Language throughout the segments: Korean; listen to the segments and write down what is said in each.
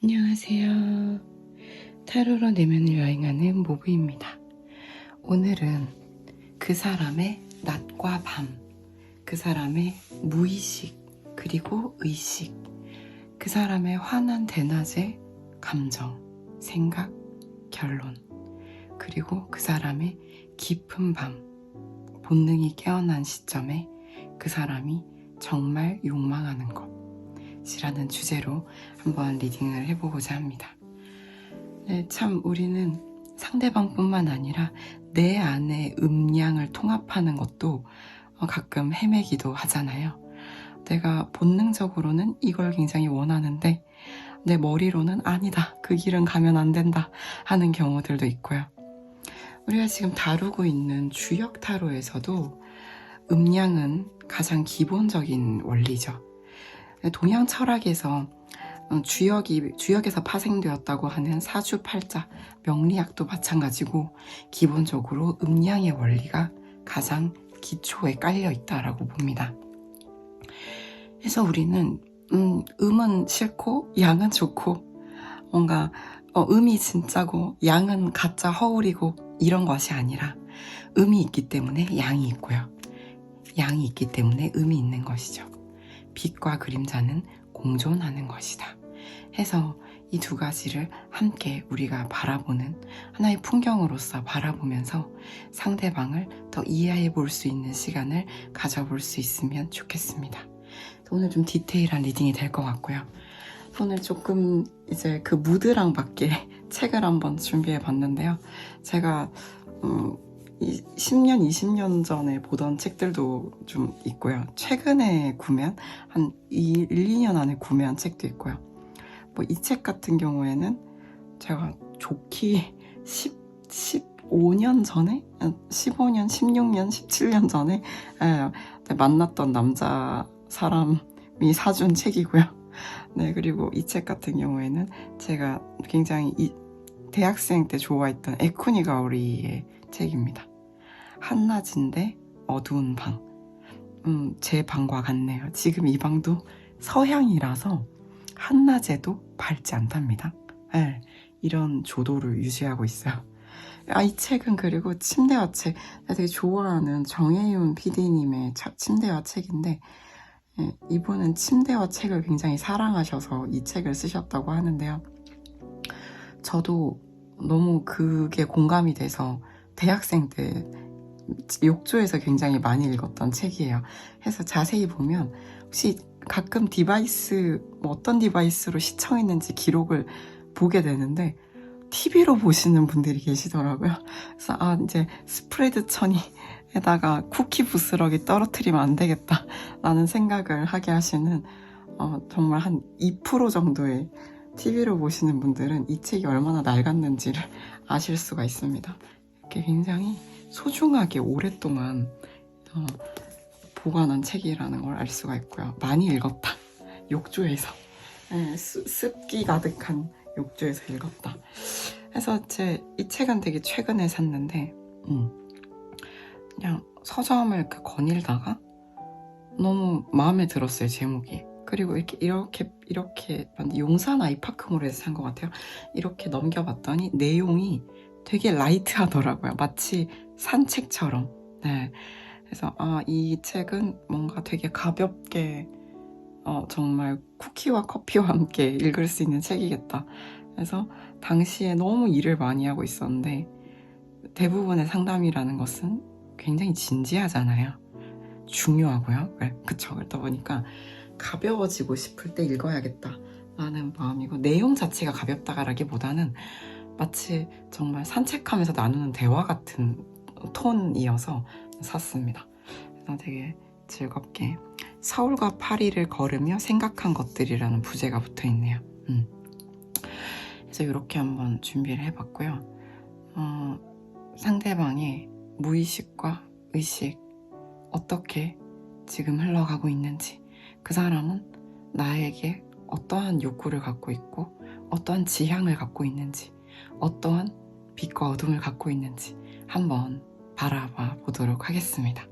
안녕하세요. 타로로 내면을 여행하는 모브입니다. 오늘은 그 사람의 낮과 밤, 그 사람의 무의식 그리고 의식, 그 사람의 환한 대낮의 감정, 생각, 결론, 그리고 그 사람의 깊은 밤, 본능이 깨어난 시점에 그 사람이 정말 욕망하는 것이라는 주제로 한번 리딩을 해보고자 합니다. 네, 참 우리는 상대방뿐만 아니라 내 안의 음량을 통합하는 것도 가끔 헤매기도 하잖아요. 내가 본능적으로는 이걸 굉장히 원하는데 내 머리로는 아니다, 그 길은 가면 안 된다 하는 경우들도 있고요. 우리가 지금 다루고 있는 주역 타로에서도 음량은 가장 기본적인 원리죠. 동양 철학에서 주역에서 파생되었다고 하는 사주팔자, 명리학도 마찬가지고 기본적으로 음양의 원리가 가장 기초에 깔려 있다라고 봅니다. 그래서 우리는 음은 싫고 양은 좋고 뭔가 음이 진짜고 양은 가짜 허울이고 이런 것이 아니라 음이 있기 때문에 양이 있고요. 양이 있기 때문에 음이 있는 것이죠. 빛과 그림자는 공존하는 것이다 해서 이 두 가지를 함께 우리가 바라보는 하나의 풍경으로서 바라보면서 상대방을 더 이해해 볼 수 있는 시간을 가져볼 수 있으면 좋겠습니다. 오늘 좀 디테일한 리딩이 될 것 같고요. 오늘 조금 이제 그 무드랑 맞게 책을 한번 준비해 봤는데요. 제가 10년, 20년 전에 보던 책들도 좀 있고요. 최근에 구매한, 한 1, 2년 안에 구매한 책도 있고요. 뭐 이 책 같은 경우에는 제가 좋기 15년 전에? 15년, 16년, 17년 전에 만났던 남자 사람이 사준 책이고요. 네, 그리고 이 책 같은 경우에는 제가 굉장히 대학생 때 좋아했던 에쿠니 가오리의 책입니다. 한낮인데 어두운 방. 제 방과 같네요. 지금 이 방도 서향이라서 한낮에도 밝지 않답니다. 네, 이런 조도를 유지하고 있어요. 이 책은 그리고 침대와 책, 내가 되게 좋아하는 정혜윤 PD님의 침대와 책인데 이분은 침대와 책을 굉장히 사랑하셔서 이 책을 쓰셨다고 하는데요. 저도 너무 그게 공감이 돼서 대학생 때 욕조에서 굉장히 많이 읽었던 책이에요. 그래서 자세히 보면 혹시 가끔 디바이스, 어떤 디바이스로 시청했는지 기록을 보게 되는데 TV로 보시는 분들이 계시더라고요. 그래서 이제 스프레드 천이에다가 쿠키 부스러기 떨어뜨리면 안 되겠다 라는 생각을 하게 하시는 정말 한 2% 정도의 TV로 보시는 분들은 이 책이 얼마나 낡았는지를 아실 수가 있습니다. 이렇게 굉장히 소중하게 오랫동안 보관한 책이라는 걸 알 수가 있고요. 많이 읽었다. 욕조에서. 습기 가득한 욕조에서 읽었다. 그래서 이 책은 되게 최근에 샀는데 그냥 서점을 이렇게 거닐다가 너무 마음에 들었어요, 제목이. 그리고 이렇게 용산 아이파크몰에서 산 것 같아요. 이렇게 넘겨봤더니 내용이 되게 라이트하더라고요. 마치 산책처럼. 네. 그래서 이 책은 뭔가 되게 가볍게 정말 쿠키와 커피와 함께 읽을 수 있는 책이겠다. 그래서 당시에 너무 일을 많이 하고 있었는데 대부분의 상담이라는 것은 굉장히 진지하잖아요. 중요하고요. 그쵸. 그러다 보니까 가벼워지고 싶을 때 읽어야겠다 라는 마음이고, 내용 자체가 가볍다라기보다는 마치 정말 산책하면서 나누는 대화 같은 톤이어서 샀습니다. 그래서 되게 즐겁게 서울과 파리를 걸으며 생각한 것들이라는 부제가 붙어 있네요. 그래서 이렇게 한번 준비를 해봤고요. 상대방의 무의식과 의식, 어떻게 지금 흘러가고 있는지, 그 사람은 나에게 어떠한 욕구를 갖고 있고 어떠한 지향을 갖고 있는지, 어떠한 빛과 어둠을 갖고 있는지 한번 바라봐 보도록 하겠습니다.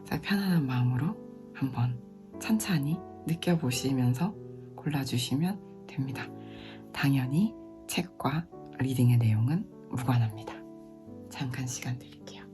자, 편안한 마음으로 한번 천천히 느껴보시면서 골라주시면 됩니다. 당연히 책과 리딩의 내용은 무관합니다. 잠깐 시간 드릴게요.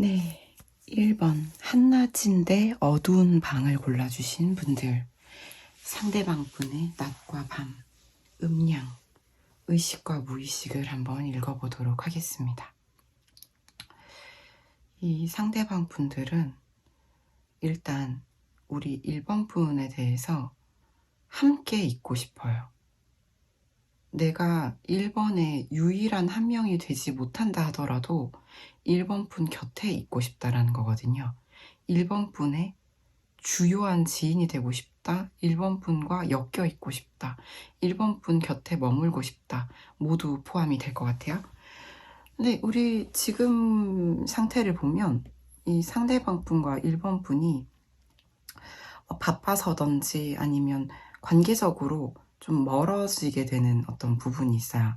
네, 1번 한낮인데 어두운 방을 골라주신 분들, 상대방 분의 낮과 밤, 음량, 의식과 무의식을 한번 읽어보도록 하겠습니다. 이 상대방 분들은 일단 우리 1번 분에 대해서 함께 있고 싶어요. 내가 1번의 유일한 한 명이 되지 못한다 하더라도 1번 분 곁에 있고 싶다라는 거거든요. 1번 분의 주요한 지인이 되고 싶다. 1번 분과 엮여 있고 싶다. 1번 분 곁에 머물고 싶다. 모두 포함이 될 것 같아요. 근데 우리 지금 상태를 보면 이 상대방 분과 1번 분이 바빠서든지 아니면 관계적으로 좀 멀어지게 되는 어떤 부분이 있어요.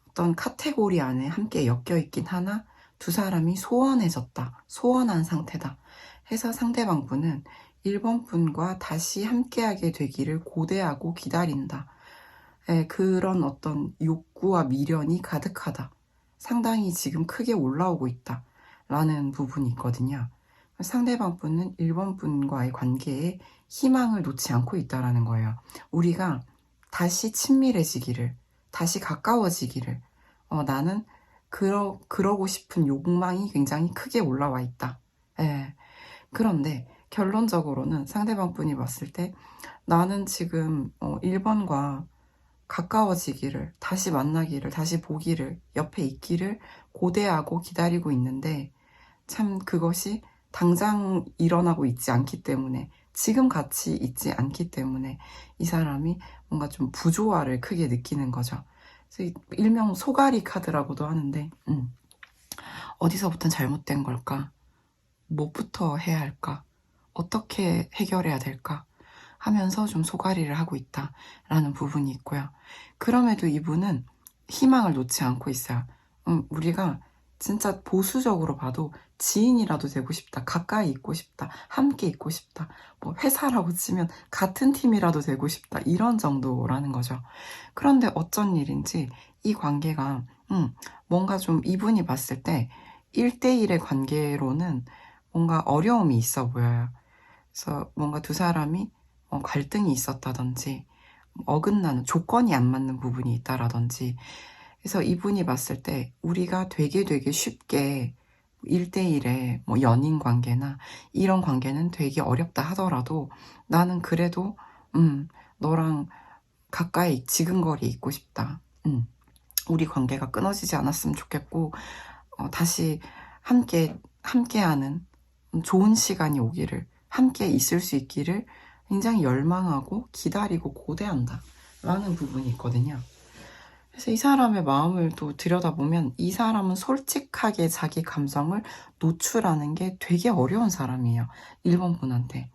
어떤 카테고리 안에 함께 엮여 있긴 하나 두 사람이 소원해졌다, 소원한 상태다 해서 상대방 분은 1번 분과 다시 함께하게 되기를 고대하고 기다린다. 그런 어떤 욕구와 미련이 가득하다. 상당히 지금 크게 올라오고 있다 라는 부분이 있거든요. 상대방 분은 1번 분과의 관계에 희망을 놓지 않고 있다는 거예요. 우리가 다시 친밀해지기를, 다시 가까워지기를, 나는 그러고 싶은 욕망이 굉장히 크게 올라와 있다. 그런데 결론적으로는 상대방 분이 봤을 때 나는 지금 1번과 가까워지기를, 다시 만나기를, 다시 보기를, 옆에 있기를 고대하고 기다리고 있는데 참 그것이 당장 일어나고 있지 않기 때문에, 지금 같이 있지 않기 때문에 이 사람이 뭔가 좀 부조화를 크게 느끼는 거죠. 그래서 일명 소가리 카드라고도 하는데 어디서부터 잘못된 걸까? 뭐부터 해야 할까? 어떻게 해결해야 될까? 하면서 좀 소가리를 하고 있다라는 부분이 있고요. 그럼에도 이분은 희망을 놓지 않고 있어요. 우리가 진짜 보수적으로 봐도 지인이라도 되고 싶다, 가까이 있고 싶다, 함께 있고 싶다, 뭐 회사라고 치면 같은 팀이라도 되고 싶다, 이런 정도라는 거죠. 그런데 어쩐 일인지 이 관계가 뭔가 좀 이분이 봤을 때 1대1의 관계로는 뭔가 어려움이 있어 보여요. 그래서 뭔가 두 사람이 갈등이 있었다든지 어긋나는 조건이 안 맞는 부분이 있다라든지, 그래서 이분이 봤을 때 우리가 되게 쉽게 1대1의 뭐 연인 관계나 이런 관계는 되게 어렵다 하더라도 나는 그래도 너랑 가까이 지근거리 있고 싶다. 우리 관계가 끊어지지 않았으면 좋겠고 다시 함께하는 좋은 시간이 오기를, 함께 있을 수 있기를 굉장히 열망하고 기다리고 고대한다 라는 부분이 있거든요. 그래서 이 사람의 마음을 또 들여다보면 이 사람은 솔직하게 자기 감정을 노출하는 게 되게 어려운 사람이에요. 1번 분한테.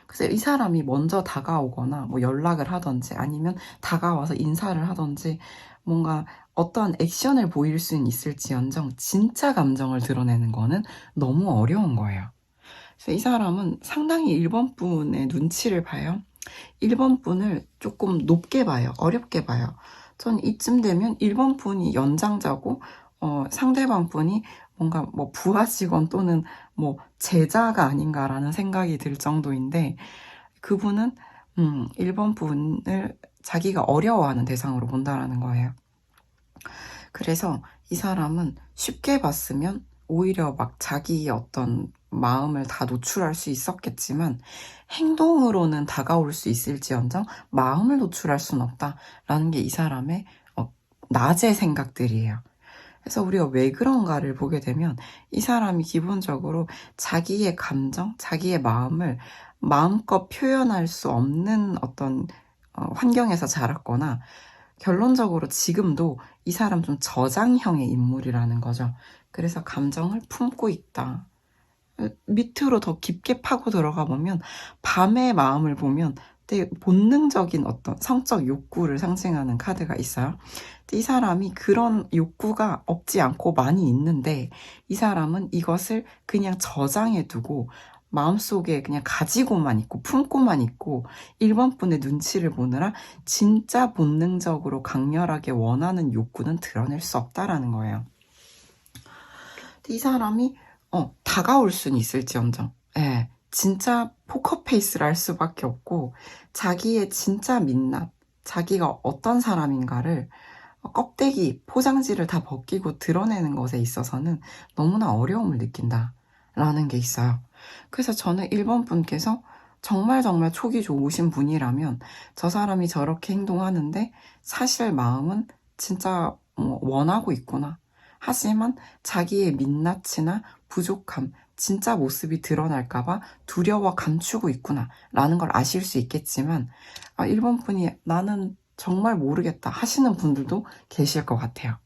그래서 이 사람이 먼저 다가오거나 뭐 연락을 하든지 아니면 다가와서 인사를 하든지 뭔가 어떤 액션을 보일 수는 있을지언정 진짜 감정을 드러내는 거는 너무 어려운 거예요. 그래서 이 사람은 상당히 1번 분의 눈치를 봐요. 1번 분을 조금 높게 봐요. 어렵게 봐요. 전 이쯤 되면 1번 분이 연장자고 상대방 분이 뭔가 뭐 부하 직원 또는 뭐 제자가 아닌가라는 생각이 들 정도인데, 그분은 1번 분을 자기가 어려워하는 대상으로 본다라는 거예요. 그래서 이 사람은 쉽게 봤으면 오히려 막 자기의 어떤 마음을 다 노출할 수 있었겠지만 행동으로는 다가올 수 있을지언정 마음을 노출할 수는 없다라는 게 이 사람의 낮의 생각들이에요. 그래서 우리가 왜 그런가를 보게 되면 이 사람이 기본적으로 자기의 감정, 자기의 마음을 마음껏 표현할 수 없는 어떤 환경에서 자랐거나, 결론적으로 지금도 이 사람 좀 저장형의 인물이라는 거죠. 그래서 감정을 품고 있다. 밑으로 더 깊게 파고 들어가 보면 밤의 마음을 보면 되게 본능적인 어떤 성적 욕구를 상징하는 카드가 있어요. 이 사람이 그런 욕구가 없지 않고 많이 있는데 이 사람은 이것을 그냥 저장해 두고 마음속에 그냥 가지고만 있고 품고만 있고 1번 분의 눈치를 보느라 진짜 본능적으로 강렬하게 원하는 욕구는 드러낼 수 없다라는 거예요. 이 사람이 다가올 수는 있을지언정 진짜 포커페이스를 할 수밖에 없고 자기의 진짜 민낯, 자기가 어떤 사람인가를 껍데기, 포장지를 다 벗기고 드러내는 것에 있어서는 너무나 어려움을 느낀다라는 게 있어요. 그래서 저는 1번 분께서 정말 정말 촉이 좋으신 분이라면 저 사람이 저렇게 행동하는데 사실 마음은 진짜 원하고 있구나. 하지만 자기의 민낯이나 부족함, 진짜 모습이 드러날까봐 두려워 감추고 있구나 라는 걸 아실 수 있겠지만 일본 분이 나는 정말 모르겠다 하시는 분들도 계실 것 같아요.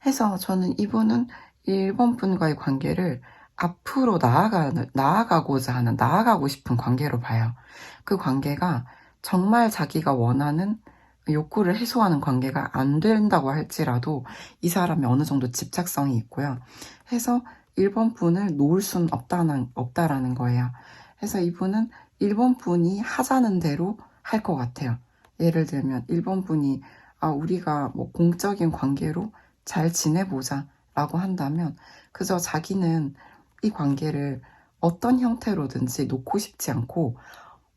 해서 저는 이분은 일본 분과의 관계를 앞으로 나아가고자 하는, 나아가고 싶은 관계로 봐요. 그 관계가 정말 자기가 원하는 욕구를 해소하는 관계가 안 된다고 할지라도 이 사람이 어느 정도 집착성이 있고요. 해서 일본 분을 놓을 순 없다라는 거예요. 해서 이분은 일본 분이 하자는 대로 할 것 같아요. 예를 들면 일본 분이 우리가 뭐 공적인 관계로 잘 지내보자 라고 한다면 그저 자기는 이 관계를 어떤 형태로든지 놓고 싶지 않고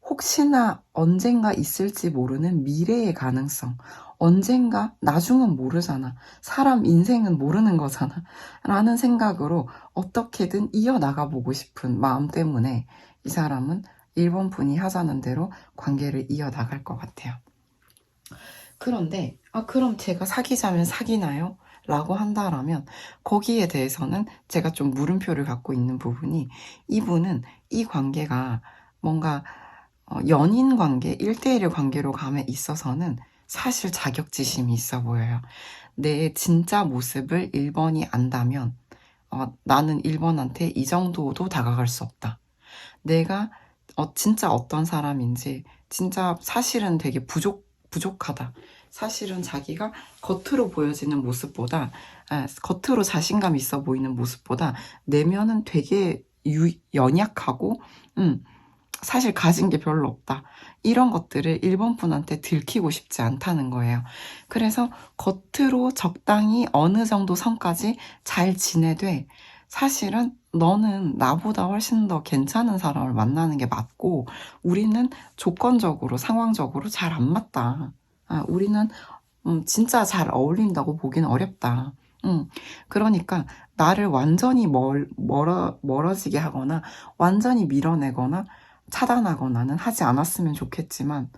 혹시나 언젠가 있을지 모르는 미래의 가능성, 언젠가 나중은 모르잖아, 사람 인생은 모르는 거잖아 라는 생각으로 어떻게든 이어나가보고 싶은 마음 때문에 이 사람은 일본 분이 하자는 대로 관계를 이어나갈 것 같아요. 그런데 그럼 제가 사귀자면 사귀나요? 라고 한다라면 거기에 대해서는 제가 좀 물음표를 갖고 있는 부분이, 이분은 이 관계가 뭔가 연인 관계, 1대1의 관계로 감에 있어서는 사실 자격지심이 있어 보여요. 내 진짜 모습을 1번이 안다면 나는 1번한테 이 정도도 다가갈 수 없다. 내가 진짜 어떤 사람인지, 진짜 사실은 되게 부족하다. 사실은 자기가 겉으로 보여지는 모습보다, 겉으로 자신감 있어 보이는 모습보다 내면은 되게 연약하고 사실 가진 게 별로 없다. 이런 것들을 일본 분한테 들키고 싶지 않다는 거예요. 그래서 겉으로 적당히 어느 정도 선까지 잘 지내되 사실은 너는 나보다 훨씬 더 괜찮은 사람을 만나는 게 맞고 우리는 조건적으로, 상황적으로 잘 안 맞다. 우리는 진짜 잘 어울린다고 보기는 어렵다. 그러니까 나를 완전히 멀어지게 하거나 완전히 밀어내거나 차단하거나는 하지 않았으면 좋겠지만,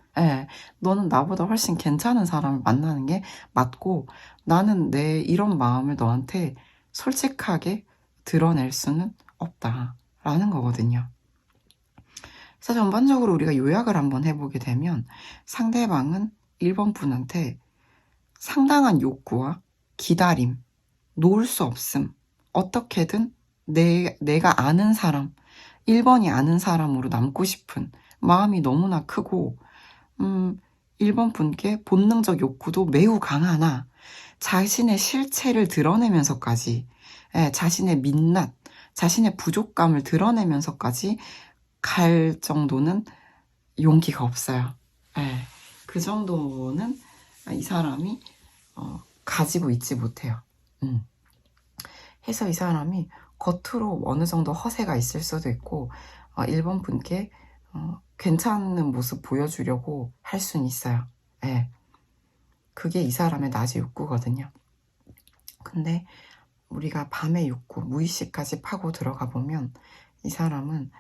너는 나보다 훨씬 괜찮은 사람을 만나는 게 맞고 나는 내 이런 마음을 너한테 솔직하게 드러낼 수는 없다라는 거거든요. 그래서 전반적으로 우리가 요약을 한번 해보게 되면 상대방은 1번 분한테 상당한 욕구와 기다림, 놓을 수 없음, 어떻게든 내가 아는 사람, 1번이 아는 사람으로 남고 싶은 마음이 너무나 크고 1번 분께 본능적 욕구도 매우 강하나 자신의 실체를 드러내면서까지 자신의 민낯, 자신의 부족감을 드러내면서까지 갈 정도는 용기가 없어요. 그 정도는 이 사람이 가지고 있지 못해요. 해서 이 사람이 겉으로 어느 정도 허세가 있을 수도 있고 1번 분께 괜찮은 모습 보여주려고 할 수는 있어요. 그게 이 사람의 낮의 욕구거든요. 근데 우리가 밤의 욕구, 무의식까지 파고 들어가 보면 이 사람은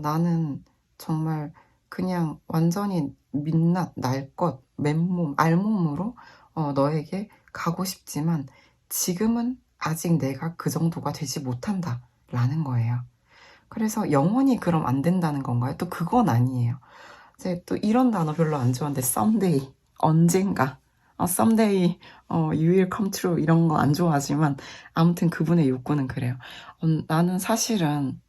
나는 정말 그냥 완전히 민낯, 날 것, 맨몸, 알몸으로 너에게 가고 싶지만 지금은 아직 내가 그 정도가 되지 못한다 라는 거예요. 그래서 영원히 그럼 안 된다는 건가요? 또 그건 아니에요. 제가 또 이런 단어 별로 안 좋아하는데 someday, 언젠가, someday you will come true 이런 거 안 좋아하지만 아무튼 그분의 욕구는 그래요. 나는 사실은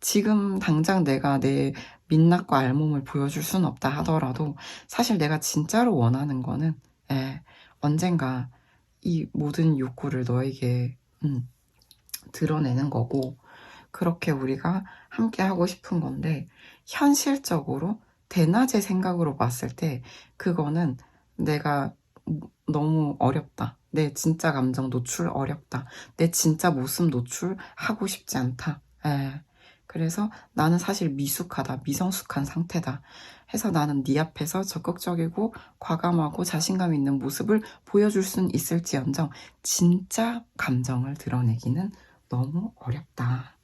지금 당장 내가 내 민낯과 알몸을 보여줄 수는 없다 하더라도 사실 내가 진짜로 원하는 거는 언젠가 이 모든 욕구를 너에게 드러내는 거고 그렇게 우리가 함께 하고 싶은 건데 현실적으로 대낮의 생각으로 봤을 때 그거는 내가 너무 어렵다. 내 진짜 감정 노출 어렵다. 내 진짜 모습 노출하고 싶지 않다. 그래서 나는 사실 미숙하다. 미성숙한 상태다. 해서 나는 네 앞에서 적극적이고 과감하고 자신감 있는 모습을 보여줄 수는 있을지언정 진짜 감정을 드러내기는 너무 어렵다.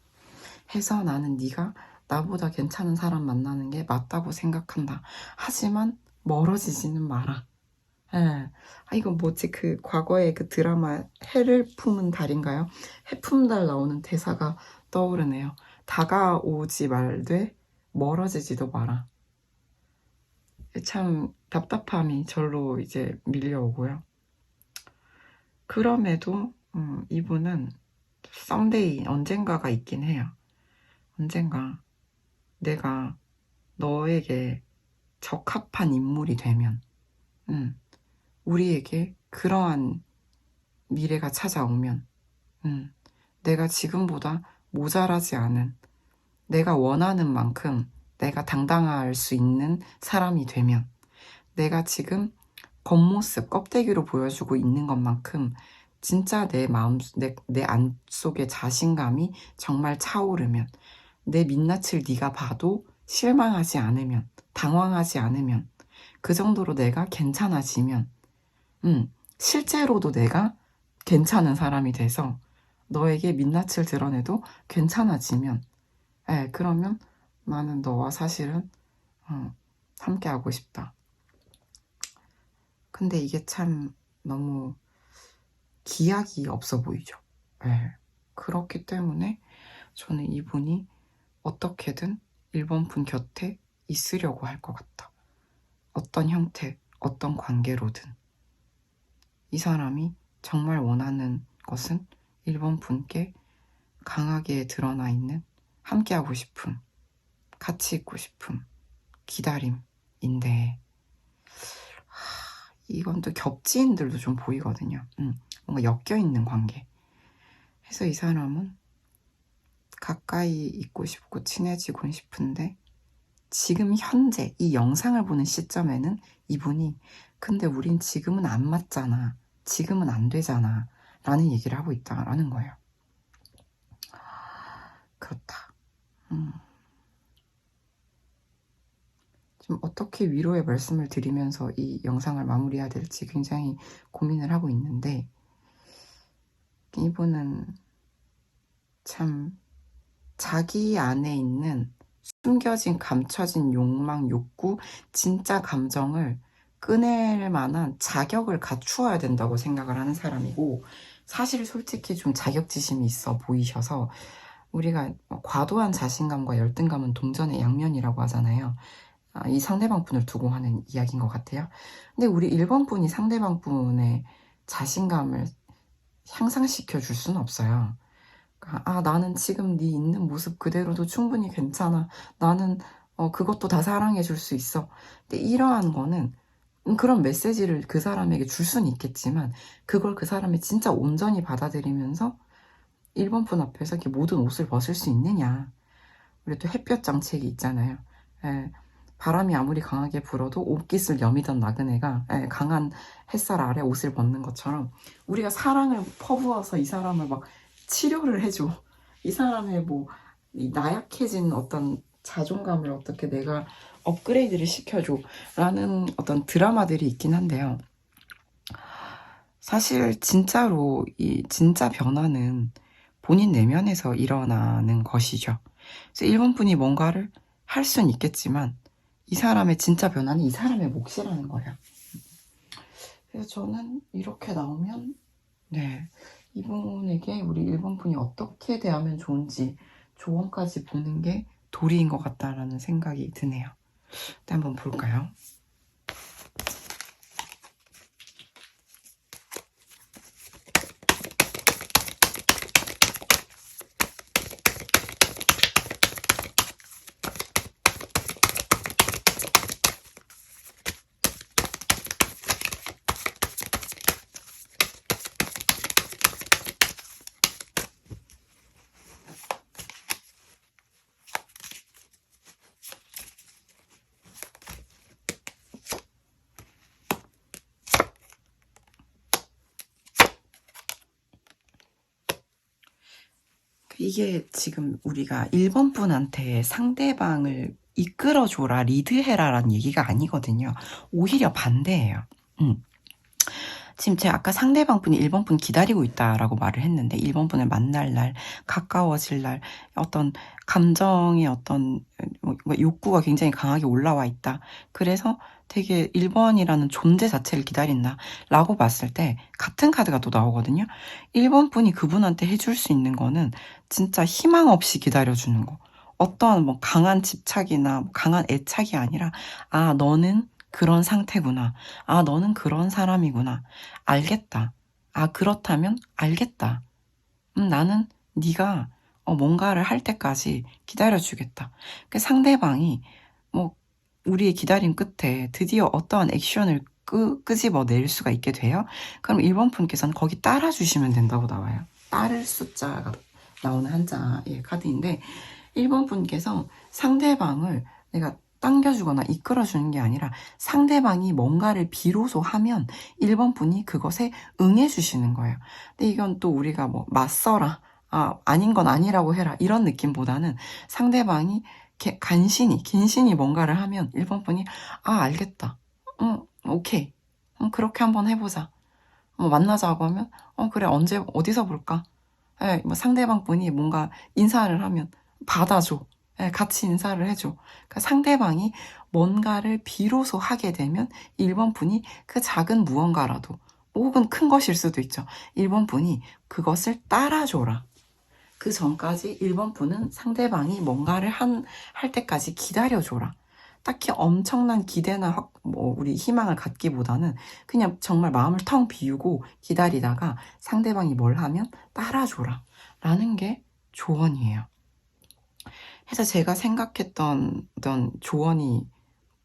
해서 나는 네가 나보다 괜찮은 사람 만나는 게 맞다고 생각한다. 하지만 멀어지지는 마라. 예. 이건 뭐지? 그 과거의 그 드라마 해를 품은 달인가요? 해 품은 달 나오는 대사가 떠오르네요. 다가오지 말되 멀어지지도 마라. 참 답답함이 절로 이제 밀려오고요. 그럼에도 이분은 someday 언젠가가 있긴 해요. 언젠가 내가 너에게 적합한 인물이 되면 우리에게 그러한 미래가 찾아오면 내가 지금보다 모자라지 않은, 내가 원하는 만큼 내가 당당할 수 있는 사람이 되면, 내가 지금 겉모습, 껍데기로 보여주고 있는 것만큼 진짜 내 마음, 내 안속의 자신감이 정말 차오르면, 내 민낯을 네가 봐도 실망하지 않으면, 당황하지 않으면, 그 정도로 내가 괜찮아지면, 실제로도 내가 괜찮은 사람이 돼서 너에게 민낯을 드러내도 괜찮아지면, 그러면 나는 너와 사실은 함께하고 싶다. 근데 이게 참 너무 기약이 없어 보이죠. 그렇기 때문에 저는 이분이 어떻게든 1번 분 곁에 있으려고 할 것 같다. 어떤 형태, 어떤 관계로든. 이 사람이 정말 원하는 것은 1번 분께 강하게 드러나 있는 함께하고 싶음, 같이 있고 싶음, 기다림인데 이건 또 겹지인들도 좀 보이거든요. 뭔가 엮여있는 관계. 그래서 이 사람은 가까이 있고 싶고 친해지고 싶은데 지금 현재 이 영상을 보는 시점에는 이분이 근데 우린 지금은 안 맞잖아. 지금은 안 되잖아. 라는 얘기를 하고 있다라는 거예요. 그렇다. 좀 어떻게 위로의 말씀을 드리면서 이 영상을 마무리해야 될지 굉장히 고민을 하고 있는데 이분은 참 자기 안에 있는 숨겨진 감춰진 욕망, 욕구, 진짜 감정을 꺼낼 만한 자격을 갖추어야 된다고 생각을 하는 사람이고 사실 솔직히 좀 자격지심이 있어 보이셔서 우리가 과도한 자신감과 열등감은 동전의 양면이라고 하잖아요. 이 상대방 분을 두고 하는 이야기인 것 같아요. 근데 우리 1번 분이 상대방 분의 자신감을 향상시켜 줄 수는 없어요. 나는 지금 네 있는 모습 그대로도 충분히 괜찮아. 나는 그것도 다 사랑해 줄 수 있어. 근데 이러한 거는 그런 메시지를 그 사람에게 줄 수는 있겠지만 그걸 그 사람이 진짜 온전히 받아들이면서 1번 분 앞에서 이렇게 모든 옷을 벗을 수 있느냐. 우리 또 햇볕 정책이 있잖아요. 바람이 아무리 강하게 불어도 옷깃을 여미던 나그네가 강한 햇살 아래 옷을 벗는 것처럼 우리가 사랑을 퍼부어서 이 사람을 막 치료를 해줘. 이 사람의 뭐 이 나약해진 어떤 자존감을 어떻게 내가 업그레이드를 시켜줘 라는 어떤 드라마들이 있긴 한데요. 사실 진짜로 이 진짜 변화는 본인 내면에서 일어나는 것이죠. 그래서 1번 분이 뭔가를 할 수는 있겠지만 이 사람의 진짜 변화는 이 사람의 몫이라는 거예요. 그래서 저는 이렇게 나오면 이분에게 우리 1번 분이 어떻게 대하면 좋은지 조언까지 보는 게 도리인 것 같다라는 생각이 드네요. 일단 한번 볼까요? 이게 지금 우리가 1번 분한테 상대방을 이끌어줘라, 리드해라 라는 얘기가 아니거든요. 오히려 반대예요. 지금 제가 아까 상대방 분이 1번 분 기다리고 있다라고 말을 했는데 1번 분을 만날 날, 가까워질 날, 어떤 감정의 어떤 욕구가 굉장히 강하게 올라와 있다. 그래서 되게 1번이라는 존재 자체를 기다린다 라고 봤을 때 같은 카드가 또 나오거든요. 1번 분이 그분한테 해줄 수 있는 거는 진짜 희망 없이 기다려주는 거. 어떤 뭐 강한 집착이나 강한 애착이 아니라 아 너는 그런 상태구나. 아 너는 그런 사람이구나. 알겠다. 아 그렇다면 알겠다. 나는 네가 뭔가를 할 때까지 기다려주겠다. 그 상대방이 뭐 우리의 기다림 끝에 드디어 어떠한 액션을 끄집어낼 수가 있게 돼요. 그럼 1번 분께서는 거기 따라주시면 된다고 나와요. 따를 숫자가 나오는 한자의 카드인데 1번 분께서 상대방을 내가 당겨주거나 이끌어주는 게 아니라 상대방이 뭔가를 비로소 하면 1번 분이 그것에 응해주시는 거예요. 근데 이건 또 우리가 뭐 맞서라, 아닌 건 아니라고 해라 이런 느낌보다는 상대방이 긴신이 뭔가를 하면 1번 분이 알겠다. 오케이. 그렇게 한번 해보자. 만나자고 하면 그래 언제 어디서 볼까? 예, 뭐 상대방 분이 뭔가 인사를 하면 받아줘. 예, 같이 인사를 해줘. 그러니까 상대방이 뭔가를 비로소 하게 되면 1번 분이 그 작은 무언가라도 혹은 큰 것일 수도 있죠. 1번 분이 그것을 따라줘라. 그 전까지 1번 분은 상대방이 뭔가를 할 때까지 기다려줘라. 딱히 엄청난 기대나 우리 희망을 갖기보다는 그냥 정말 마음을 텅 비우고 기다리다가 상대방이 뭘 하면 따라줘라 라는 게 조언이에요. 그래서 제가 생각했던 어떤 조언이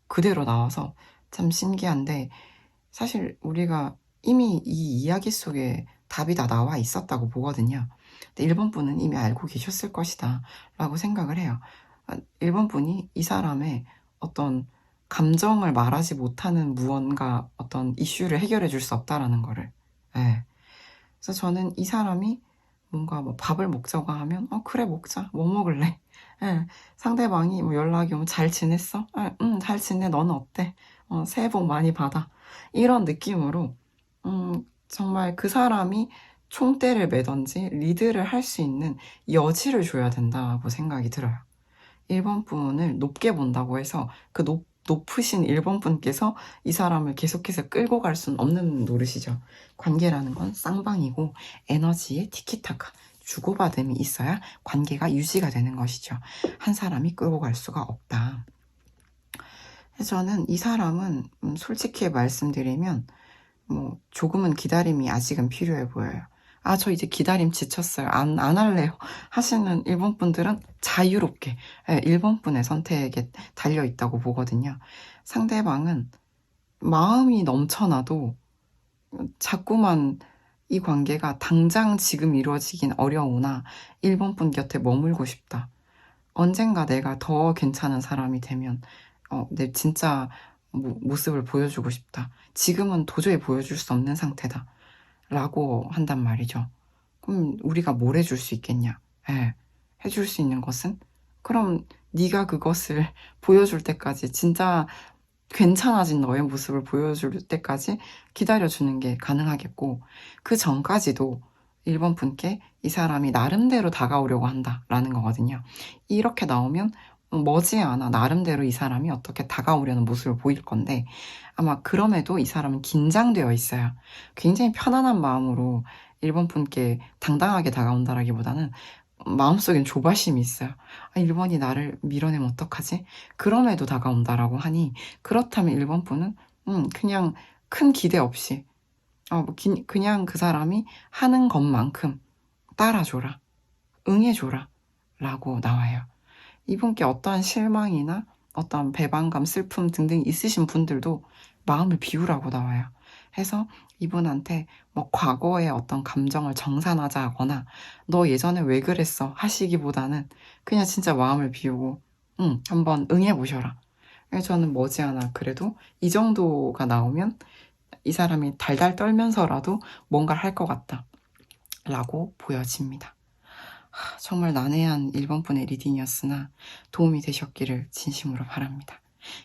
그대로 나와서 참 신기한데 사실 우리가 이미 이 이야기 속에 답이 다 나와 있었다고 보거든요. 근데 1번 분은 이미 알고 계셨을 것이다 라고 생각을 해요. 1번 분이 이 사람의 어떤 감정을 말하지 못하는 무언가 어떤 이슈를 해결해 줄 수 없다라는 거를. 예. 그래서 저는 이 사람이 뭔가 뭐 밥을 먹자고 하면 그래 먹자. 뭐 먹을래? 예. 상대방이 뭐 연락이 오면 잘 지냈어? 잘 지내. 너는 어때? 새해 복 많이 받아. 이런 느낌으로 정말 그 사람이 총대를 매던지 리드를 할 수 있는 여지를 줘야 된다고 생각이 들어요. 1번 분을 높게 본다고 해서 그 높으신 1번 분께서 이 사람을 계속해서 끌고 갈 수는 없는 노릇이죠. 관계라는 건 쌍방이고 에너지의 티키타카, 주고받음이 있어야 관계가 유지가 되는 것이죠. 한 사람이 끌고 갈 수가 없다. 그래서 저는 이 사람은 솔직히 말씀드리면 뭐 조금은 기다림이 아직은 필요해 보여요. 저 이제 기다림 지쳤어요. 안 할래요. 하시는 일본 분들은 자유롭게 1번 분의 선택에 달려 있다고 보거든요. 상대방은 마음이 넘쳐나도 자꾸만 이 관계가 당장 지금 이루어지긴 어려우나 1번 분 곁에 머물고 싶다. 언젠가 내가 더 괜찮은 사람이 되면 내 진짜 모습을 보여주고 싶다. 지금은 도저히 보여줄 수 없는 상태다. 라고 한단 말이죠. 그럼 우리가 뭘 해줄 수 있겠냐? 예, 해줄 수 있는 것은? 그럼 네가 그것을 보여줄 때까지 진짜 괜찮아진 너의 모습을 보여줄 때까지 기다려주는 게 가능하겠고 그 전까지도 1번 분께 이 사람이 나름대로 다가오려고 한다라는 거거든요. 이렇게 나오면 머지않아 나름대로 이 사람이 어떻게 다가오려는 모습을 보일 건데 아마 그럼에도 이 사람은 긴장되어 있어요. 굉장히 편안한 마음으로 1번 분께 당당하게 다가온다라기보다는 마음속엔 조바심이 있어요. 1번이 나를 밀어내면 어떡하지? 그럼에도 다가온다라고 하니 그렇다면 1번 분은 그냥 큰 기대 없이 그냥 그 사람이 하는 것만큼 따라줘라, 응해줘라 라고 나와요. 이분께 어떠한 실망이나 어떤 배반감, 슬픔 등등 있으신 분들도 마음을 비우라고 나와요. 해서 이분한테 뭐 과거의 어떤 감정을 정산하자거나 너 예전에 왜 그랬어 하시기보다는 그냥 진짜 마음을 비우고 한번 응해보셔라. 그래서 저는 머지않아 그래도 이 정도가 나오면 이 사람이 달달 떨면서라도 뭔가를 할 것 같다 라고 보여집니다. 정말 난해한 1번 분의 리딩이었으나 도움이 되셨기를 진심으로 바랍니다.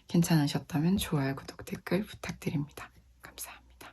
괜찮으셨다면 좋아요, 구독, 댓글 부탁드립니다. 감사합니다.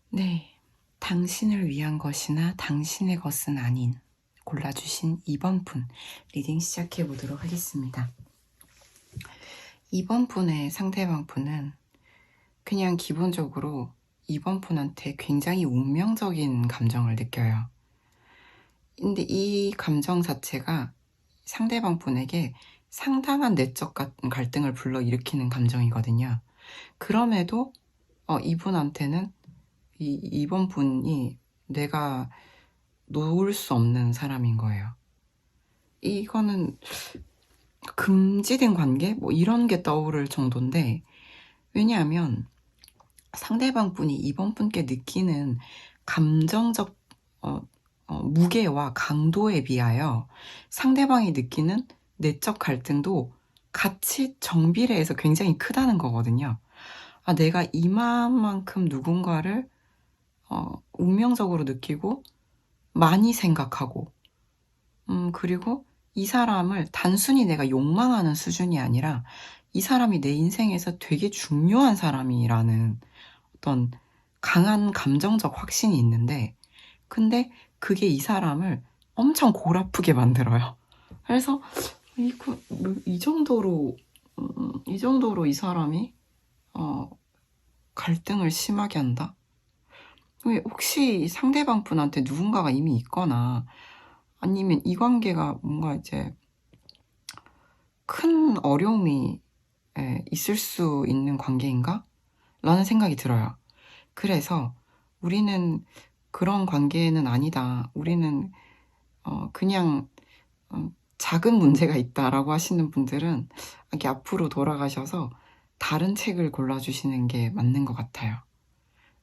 네, 당신을 위한 것이나 당신의 것은 아닌 골라주신 2번 분 리딩 시작해 보도록 하겠습니다. 2번 분의 상대방 분은 그냥 기본적으로 2번 분한테 굉장히 운명적인 감정을 느껴요. 근데 이 감정 자체가 상대방 분에게 상당한 내적 갈등을 불러일으키는 감정이거든요. 그럼에도 이분한테는 이번 분이 내가 놓을 수 없는 사람인 거예요. 이거는 금지된 관계? 뭐 이런 게 떠오를 정도인데, 왜냐하면 상대방 분이 이번 분께 느끼는 감정적 무게와 강도에 비하여 상대방이 느끼는 내적 갈등도 같이 정비례해서 굉장히 크다는 거거든요. 내가 이만큼 누군가를 운명적으로 느끼고 많이 생각하고 그리고 이 사람을 단순히 내가 욕망하는 수준이 아니라 이 사람이 내 인생에서 되게 중요한 사람이라는 어떤 강한 감정적 확신이 있는데, 근데 그게 이 사람을 엄청 골아프게 만들어요. 그래서 이 정도로 이 사람이 갈등을 심하게 한다? 혹시 상대방 분한테 누군가가 이미 있거나 아니면 이 관계가 뭔가 이제 큰 어려움이 있을 수 있는 관계인가? 라는 생각이 들어요. 그래서 우리는 그런 관계는 아니다. 우리는 그냥 작은 문제가 있다라고 하시는 분들은 이렇게 앞으로 돌아가셔서 다른 책을 골라주시는 게 맞는 것 같아요.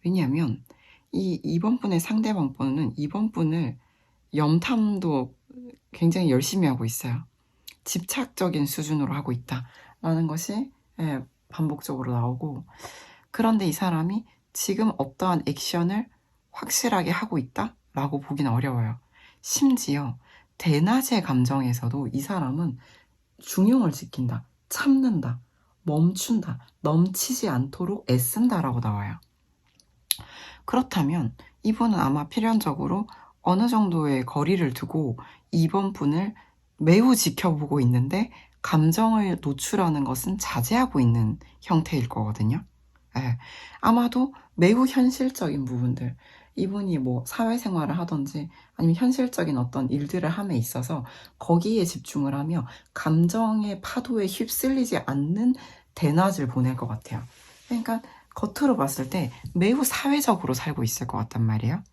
왜냐하면 이번 분의 상대방 분은 이번 분을 염탐도 굉장히 열심히 하고 있어요. 집착적인 수준으로 하고 있다라는 것이 반복적으로 나오고, 그런데 이 사람이 지금 어떠한 액션을 확실하게 하고 있다라고 보기는 어려워요. 심지어 대낮의 감정에서도 이 사람은 중용을 지킨다, 참는다, 멈춘다, 넘치지 않도록 애쓴다라고 나와요. 그렇다면 이분은 아마 필연적으로 어느 정도의 거리를 두고 이번 분을 매우 지켜보고 있는데 감정을 노출하는 것은 자제하고 있는 형태일 거거든요. 아마도 매우 현실적인 부분들, 이분이 뭐 사회생활을 하든지 아니면 현실적인 어떤 일들을 함에 있어서 거기에 집중을 하며 감정의 파도에 휩쓸리지 않는 대낮을 보낼 것 같아요. 그러니까 겉으로 봤을 때 매우 사회적으로 살고 있을 것 같단 말이에요.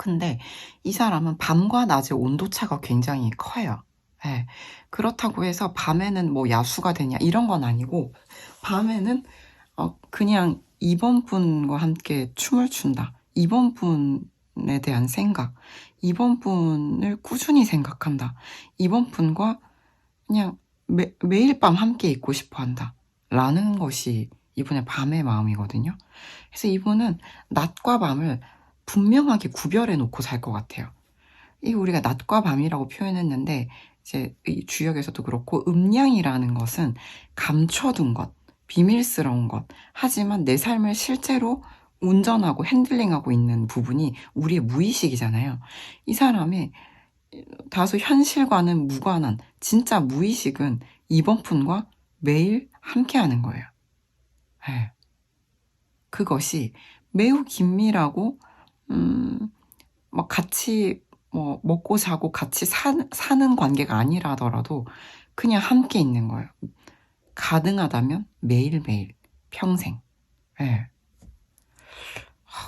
근데 이 사람은 밤과 낮의 온도차가 굉장히 커요. 예. 그렇다고 해서 밤에는 뭐 야수가 되냐 이런 건 아니고, 밤에는 그냥 이번 분과 함께 춤을 춘다. 이번 분에 대한 생각, 이번 분을 꾸준히 생각한다. 이번 분과 그냥 매일 밤 함께 있고 싶어 한다. 라는 것이 이분의 밤의 마음이거든요. 그래서 이분은 낮과 밤을 분명하게 구별해 놓고 살 것 같아요. 이 우리가 낮과 밤이라고 표현했는데, 이제 이 주역에서도 그렇고, 음량이라는 것은 감춰둔 것, 비밀스러운 것, 하지만 내 삶을 실제로 운전하고 핸들링하고 있는 부분이 우리의 무의식이잖아요. 이 사람의 다소 현실과는 무관한 진짜 무의식은 이번 분과 매일 함께하는 거예요. 네. 그것이 매우 긴밀하고 막 같이 뭐 먹고 자고 같이 사는 관계가 아니라 하더라도 그냥 함께 있는 거예요. 가능하다면 매일매일 평생. 네.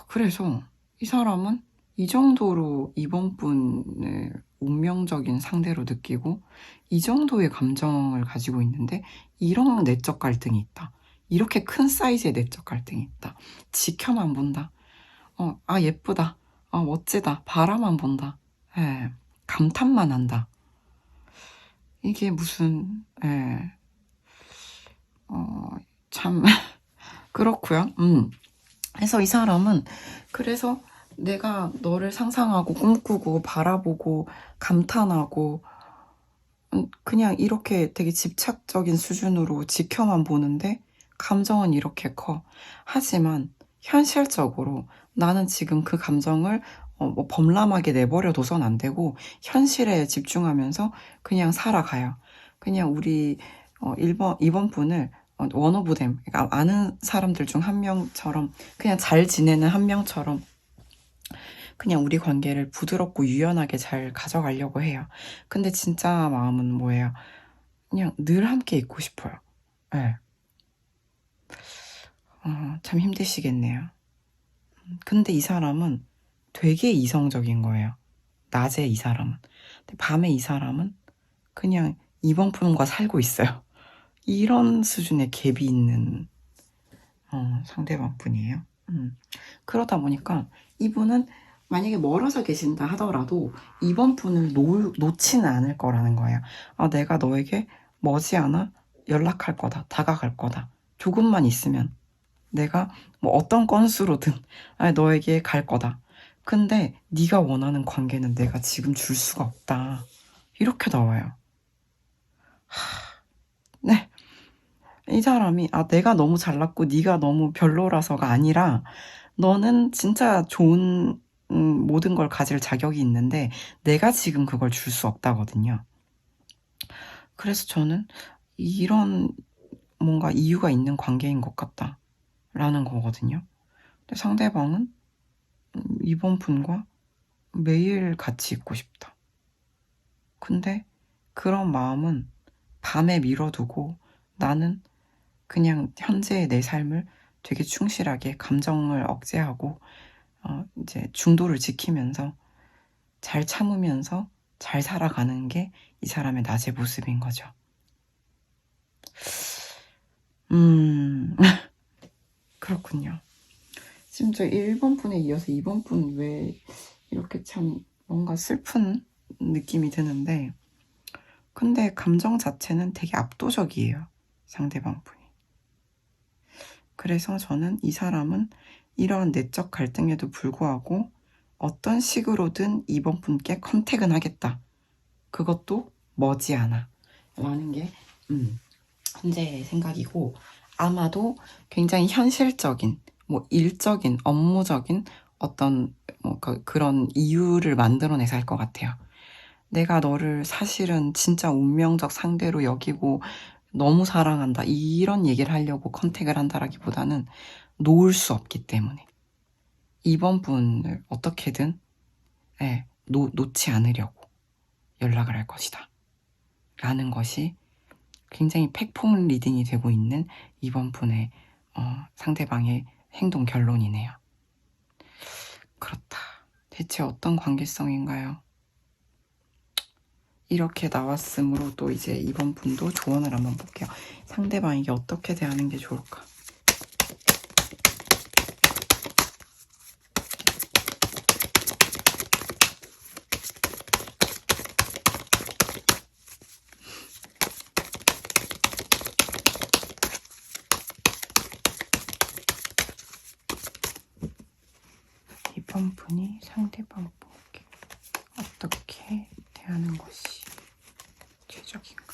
그래서 이 사람은 이 정도로 이번 분을 운명적인 상대로 느끼고 이 정도의 감정을 가지고 있는데, 이런 내적 갈등이 있다. 이렇게 큰 사이즈의 내적 갈등이 있다. 지켜만 본다. 예쁘다. 멋지다. 바라만 본다. 예, 감탄만 한다. 이게 무슨, 예, 참, 그렇고요. 그래서 이 사람은, 그래서 내가 너를 상상하고 꿈꾸고 바라보고 감탄하고 그냥 이렇게 되게 집착적인 수준으로 지켜만 보는데 감정은 이렇게 커. 하지만 현실적으로 나는 지금 그 감정을 뭐 범람하게 내버려 둬선 안 되고 현실에 집중하면서 그냥 살아가요. 그냥 우리 이번 분을 원 오브 댐, 그러니까 아는 사람들 중 한 명처럼, 그냥 잘 지내는 한 명처럼 그냥 우리 관계를 부드럽고 유연하게 잘 가져가려고 해요. 근데 진짜 마음은 뭐예요? 그냥 늘 함께 있고 싶어요. 네. 참 힘드시겠네요. 근데 이 사람은 되게 이성적인 거예요. 낮에 이 사람은. 근데 밤에 이 사람은 그냥 이번 분과 살고 있어요. 이런 수준의 갭이 있는 상대방 분이에요. 그러다 보니까 이분은 만약에 멀어서 계신다 하더라도 이번 분을 놓지는 않을 거라는 거예요. 내가 너에게 머지않아 연락할 거다. 다가갈 거다. 조금만 있으면 내가 뭐 어떤 건수로든 너에게 갈 거다. 근데 네가 원하는 관계는 내가 지금 줄 수가 없다. 이렇게 나와요. 네. 이 사람이 내가 너무 잘났고 네가 너무 별로라서가 아니라, 너는 진짜 좋은 모든 걸 가질 자격이 있는데 내가 지금 그걸 줄 수 없다거든요. 그래서 저는 이런 뭔가 이유가 있는 관계인 것 같다라는 거거든요. 근데 상대방은 이번 분과 매일 같이 있고 싶다. 근데 그런 마음은 밤에 미뤄두고 나는 그냥 현재의 내 삶을 되게 충실하게 감정을 억제하고 이제 중도를 지키면서 잘 참으면서 잘 살아가는 게 이 사람의 낮의 모습인 거죠. 그렇군요. 지금 저 1번 분에 이어서 2번 분 왜 이렇게 참 뭔가 슬픈 느낌이 드는데, 근데 감정 자체는 되게 압도적이에요. 상대방 분이. 그래서 저는 이 사람은 이러한 내적 갈등에도 불구하고 어떤 식으로든 이번 분께 컨택은 하겠다. 그것도 머지않아. 라는 게 현재의 생각이고, 아마도 굉장히 현실적인, 뭐 일적인, 업무적인 어떤 뭐 그런 이유를 만들어내서 할 것 같아요. 내가 너를 사실은 진짜 운명적 상대로 여기고 너무 사랑한다, 이런 얘기를 하려고 컨택을 한다라기보다는 놓을 수 없기 때문에 이번 분을 어떻게든 놓지 않으려고 연락을 할 것이다 라는 것이 굉장히 팩폭 리딩이 되고 있는 이번 분의 상대방의 행동 결론이네요. 그렇다. 네. 대체 어떤 관계성인가요? 이렇게 나왔으므로 또 이제 이번 분도 조언을 한번 볼게요. 상대방에게 어떻게 대하는 게 좋을까? 이번 분이 상대방에게 어떻게 대하는 것이 최적인가?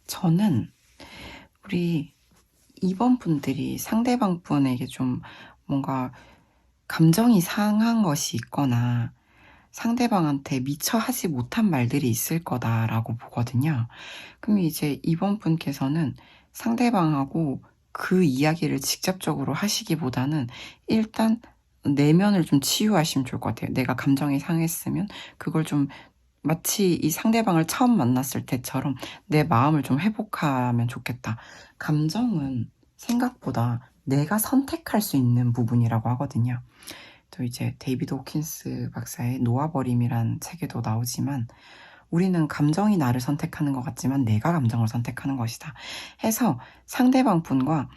저는 우리 이번 분들이 상대방 분에게 좀 뭔가 감정이 상한 것이 있거나 상대방한테 미처 하지 못한 말들이 있을 거다라고 보거든요. 그럼 이제 이번 분께서는 상대방하고 그 이야기를 직접적으로 하시기보다는 일단 내면을 좀 치유하시면 좋을 것 같아요. 내가 감정이 상했으면 그걸 좀 마치 이 상대방을 처음 만났을 때처럼 내 마음을 좀 회복하면 좋겠다. 감정은 생각보다 내가 선택할 수 있는 부분이라고 하거든요. 또 이제 데이비드 호킨스 박사의 놓아버림이란 책에도 나오지만 우리는 감정이 나를 선택하는 것 같지만 내가 감정을 선택하는 것이다. 해서 상대방 분과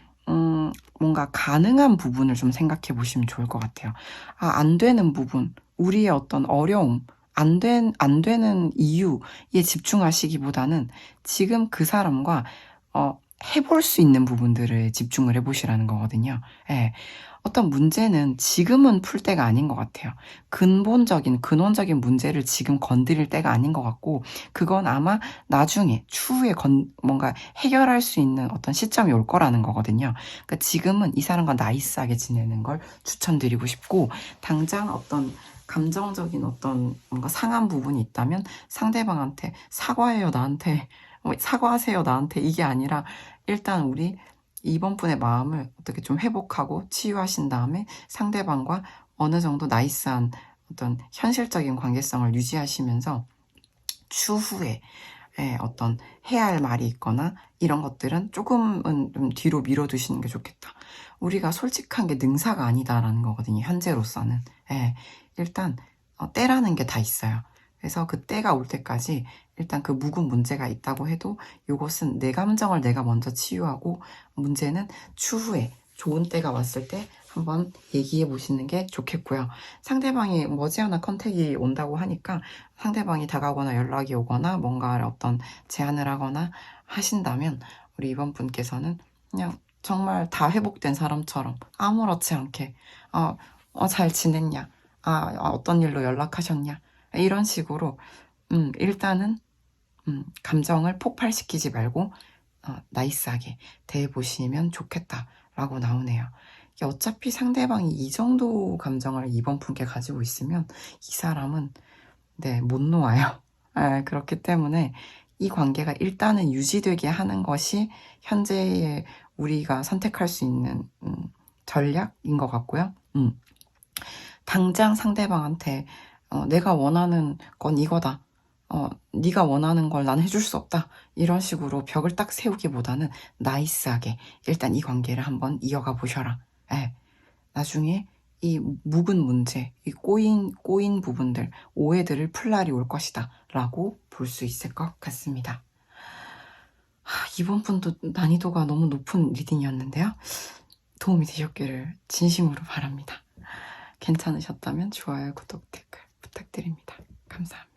뭔가 가능한 부분을 좀 생각해 보시면 좋을 것 같아요. 안 되는 부분, 우리의 어떤 어려움, 안 되는 이유에 집중하시기보다는 지금 그 사람과 해볼 수 있는 부분들을 집중을 해보시라는 거거든요. 예. 어떤 문제는 지금은 풀 때가 아닌 것 같아요. 근원적인 문제를 지금 건드릴 때가 아닌 것 같고, 그건 아마 나중에, 추후에 뭔가 해결할 수 있는 어떤 시점이 올 거라는 거거든요. 그러니까 지금은 이 사람과 나이스하게 지내는 걸 추천드리고 싶고, 당장 어떤 감정적인 어떤 뭔가 상한 부분이 있다면 상대방한테 사과해요, 나한테. 사과하세요, 나한테. 이게 아니라 일단 우리 이번 분의 마음을 어떻게 좀 회복하고 치유하신 다음에 상대방과 어느 정도 나이스한 어떤 현실적인 관계성을 유지하시면서 추후에 어떤 해야 할 말이 있거나 이런 것들은 조금은 좀 뒤로 밀어두시는 게 좋겠다. 우리가 솔직한 게 능사가 아니다라는 거거든요. 현재로서는. 일단 때라는 게 다 있어요. 그래서 그 때가 올 때까지 일단 그 묵은 문제가 있다고 해도 이것은 내 감정을 내가 먼저 치유하고 문제는 추후에 좋은 때가 왔을 때 한번 얘기해 보시는 게 좋겠고요. 상대방이 머지않아 컨택이 온다고 하니까 상대방이 다가오거나 연락이 오거나 뭔가 어떤 제안을 하거나 하신다면 우리 이번 분께서는 그냥 정말 다 회복된 사람처럼 아무렇지 않게 잘 지냈냐? 어떤 일로 연락하셨냐? 이런 식으로 일단은 감정을 폭발시키지 말고 나이스하게 대해보시면 좋겠다라고 나오네요. 어차피 상대방이 이 정도 감정을 이번 분께 가지고 있으면 이 사람은 못 놓아요. 그렇기 때문에 이 관계가 일단은 유지되게 하는 것이 현재의 우리가 선택할 수 있는 전략인 것 같고요. 당장 상대방한테 내가 원하는 건 이거다. 네가 원하는 걸 난 해줄 수 없다. 이런 식으로 벽을 딱 세우기보다는 나이스하게 일단 이 관계를 한번 이어가 보셔라. 나중에 이 묵은 문제, 이 꼬인 부분들, 오해들을 풀 날이 올 것이다 라고 볼 수 있을 것 같습니다. 이번 분도 난이도가 너무 높은 리딩이었는데요. 도움이 되셨기를 진심으로 바랍니다. 괜찮으셨다면 좋아요, 구독, 댓글 부탁드립니다. 감사합니다.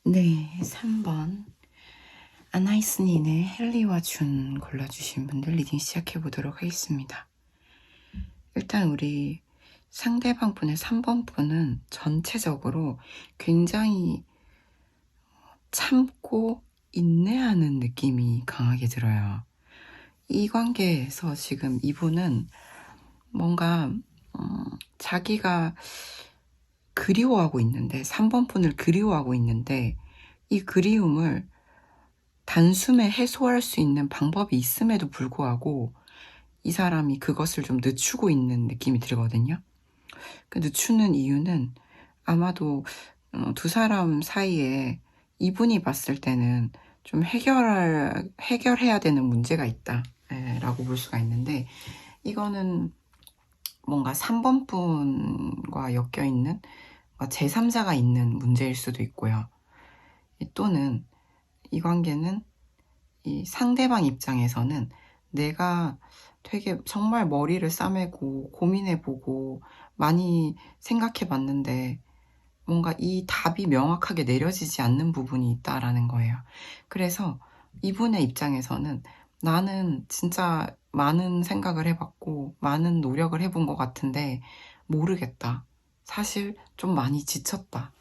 네, 3번. 아나이스닌의 헨리와 준 골라주신 분들 리딩 시작해보도록 하겠습니다. 일단 우리 상대방 분의 3번 분은 전체적으로 굉장히 참고 인내하는 느낌이 강하게 들어요. 이 관계에서 지금 이분은 뭔가 자기가 그리워하고 있는데 3번 분을 그리워하고 있는데 이 그리움을 단숨에 해소할 수 있는 방법이 있음에도 불구하고 이 사람이 그것을 좀 늦추고 있는 느낌이 들거든요. 그 늦추는 이유는 아마도 두 사람 사이에 이분이 봤을 때는 좀 해결해야 되는 문제가 있다 라고 볼 수가 있는데, 이거는 뭔가 3번 분과 엮여있는 제3자가 있는 문제일 수도 있고요. 또는 이 관계는 이 상대방 입장에서는 내가 되게 정말 머리를 싸매고 고민해보고 많이 생각해봤는데 뭔가 이 답이 명확하게 내려지지 않는 부분이 있다라는 거예요. 그래서 이분의 입장에서는 나는 진짜 많은 생각을 해봤고 많은 노력을 해본 것 같은데 모르겠다. 사실 좀 많이 지쳤다.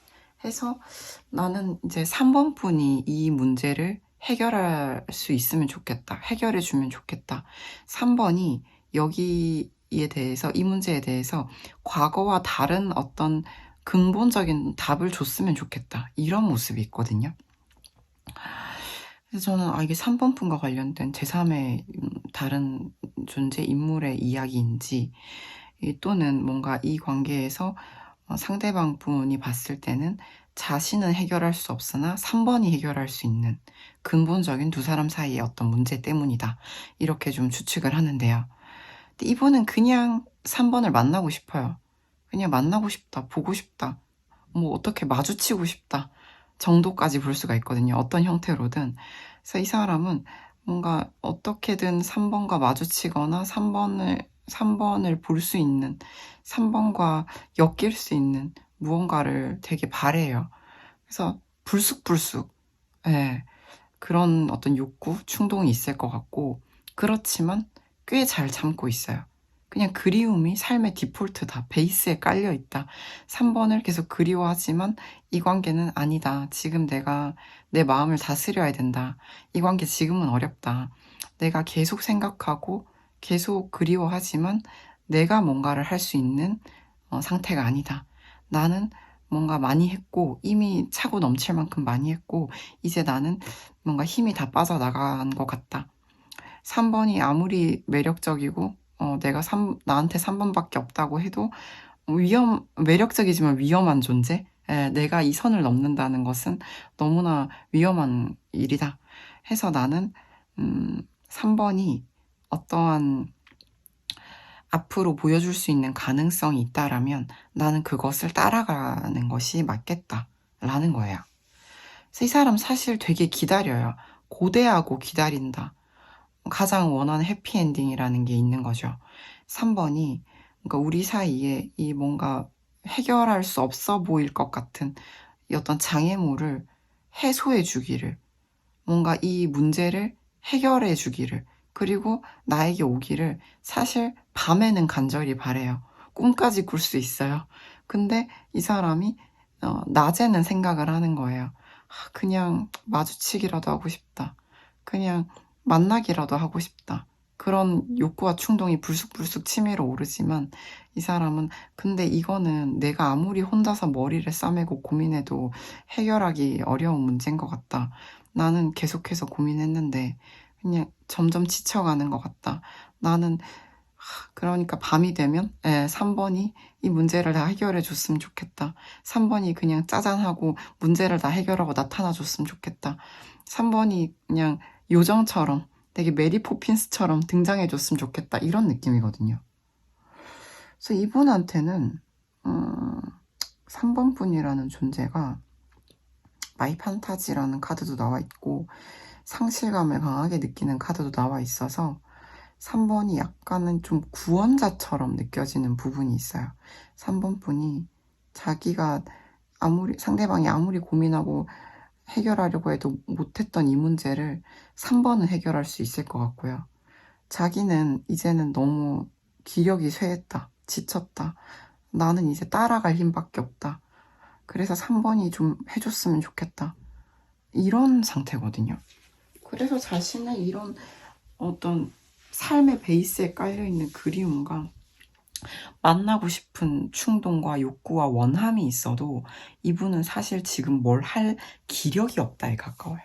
해서 나는 이제 3번 분이 이 문제를 해결할 수 있으면 좋겠다. 해결해 주면 좋겠다. 3번이 여기에 대해서, 이 문제에 대해서 과거와 다른 어떤 근본적인 답을 줬으면 좋겠다. 이런 모습이 있거든요. 그래서 저는 이게 3번 분과 관련된 제3의 다른 존재, 인물의 이야기인지, 또는 뭔가 이 관계에서 상대방 분이 봤을 때는 자신은 해결할 수 없으나 3번이 해결할 수 있는 근본적인 두 사람 사이의 어떤 문제 때문이다. 이렇게 좀 추측을 하는데요. 근데 이분은 그냥 3번을 만나고 싶어요. 그냥 만나고 싶다, 보고 싶다, 뭐 어떻게 마주치고 싶다 정도까지 볼 수가 있거든요. 어떤 형태로든. 그래서 이 사람은 뭔가 어떻게든 3번과 마주치거나 3번을 볼 수 있는, 3번과 엮일 수 있는 무언가를 되게 바래요. 그래서 불쑥불쑥, 예, 그런 어떤 욕구, 충동이 있을 것 같고, 그렇지만 꽤 잘 참고 있어요. 그냥 그리움이 삶의 디폴트다. 베이스에 깔려있다. 3번을 계속 그리워하지만 이 관계는 아니다. 지금 내가 내 마음을 다스려야 된다. 이 관계 지금은 어렵다. 내가 계속 생각하고 계속 그리워하지만 내가 뭔가를 할 수 있는 상태가 아니다. 나는 뭔가 많이 했고 이미 차고 넘칠 만큼 많이 했고 이제 나는 뭔가 힘이 다 빠져나간 것 같다. 3번이 아무리 매력적이고 내가 나한테 3번밖에 없다고 해도 매력적이지만 위험한 존재? 내가 이 선을 넘는다는 것은 너무나 위험한 일이다. 해서 나는 3번이 어떠한 앞으로 보여줄 수 있는 가능성이 있다라면 나는 그것을 따라가는 것이 맞겠다라는 거예요. 그래서 이 사람 사실 되게 기다려요. 고대하고 기다린다. 가장 원하는 해피엔딩이라는 게 있는 거죠. 3번이 그러니까 우리 사이에 이 뭔가 해결할 수 없어 보일 것 같은 이 어떤 장애물을 해소해 주기를, 뭔가 이 문제를 해결해 주기를, 그리고 나에게 오기를 사실 밤에는 간절히 바래요. 꿈까지 꿀 수 있어요. 근데 이 사람이 낮에는 생각을 하는 거예요. 그냥 마주치기라도 하고 싶다. 그냥 만나기라도 하고 싶다. 그런 욕구와 충동이 불쑥불쑥 치밀어 오르지만 이 사람은 근데 이거는 내가 아무리 혼자서 머리를 싸매고 고민해도 해결하기 어려운 문제인 것 같다. 나는 계속해서 고민했는데 그냥 점점 지쳐가는 것 같다. 나는 그러니까 밤이 되면 3번이 이 문제를 다 해결해 줬으면 좋겠다. 3번이 그냥 짜잔하고 문제를 다 해결하고 나타나 줬으면 좋겠다. 3번이 그냥 요정처럼 되게 메리 포핀스처럼 등장해 줬으면 좋겠다. 이런 느낌이거든요. 그래서 이분한테는 3번 분이라는 존재가 마이 판타지라는 카드도 나와 있고 상실감을 강하게 느끼는 카드도 나와 있어서 3번이 약간은 좀 구원자처럼 느껴지는 부분이 있어요. 3번 분이 자기가 상대방이 아무리 고민하고 해결하려고 해도 못했던 이 문제를 3번은 해결할 수 있을 것 같고요. 자기는 이제는 너무 기력이 쇠했다. 지쳤다. 나는 이제 따라갈 힘밖에 없다. 그래서 3번이 좀 해줬으면 좋겠다. 이런 상태거든요. 그래서 자신은 이런 어떤 삶의 베이스에 깔려있는 그리움과 만나고 싶은 충동과 욕구와 원함이 있어도 이분은 사실 지금 뭘 할 기력이 없다에 가까워요.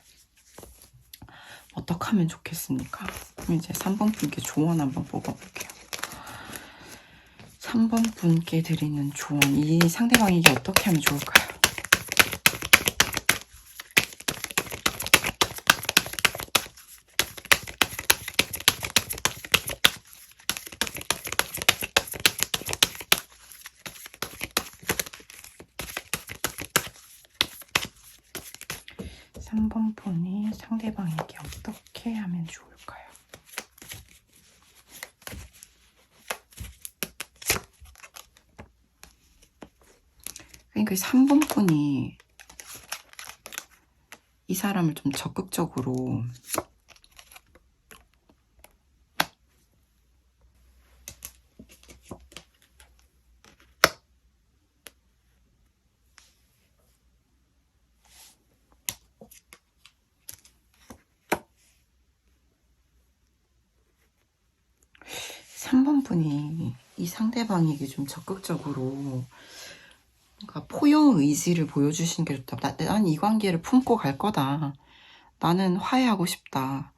어떻게 하면 좋겠습니까? 그럼 이제 3번 분께 조언 한번 뽑아볼게요. 3번 분께 드리는 조언, 이 상대방에게 어떻게 하면 좋을까요? 삼 번 분이 상대방에게 어떻게 하면 좋을까요? 그러니까 3번 분이 이 사람을 좀 적극적으로 삼 번 분이 이 상대방에게 좀 적극적으로 그러니까 포용 의지를 보여주시는 게 좋다. 난 이 관계를 품고 갈 거다. 나는 화해하고 싶다.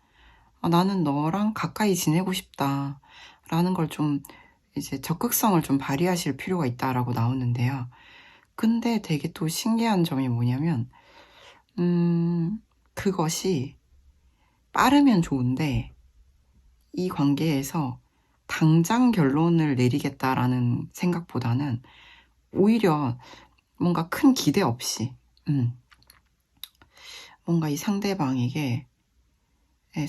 나는 너랑 가까이 지내고 싶다. 라는 걸 좀 이제 적극성을 좀 발휘하실 필요가 있다라고 나오는데요. 근데 되게 또 신기한 점이 뭐냐면 그것이 빠르면 좋은데 이 관계에서 당장 결론을 내리겠다라는 생각보다는 오히려 뭔가 큰 기대 없이 뭔가 이 상대방에게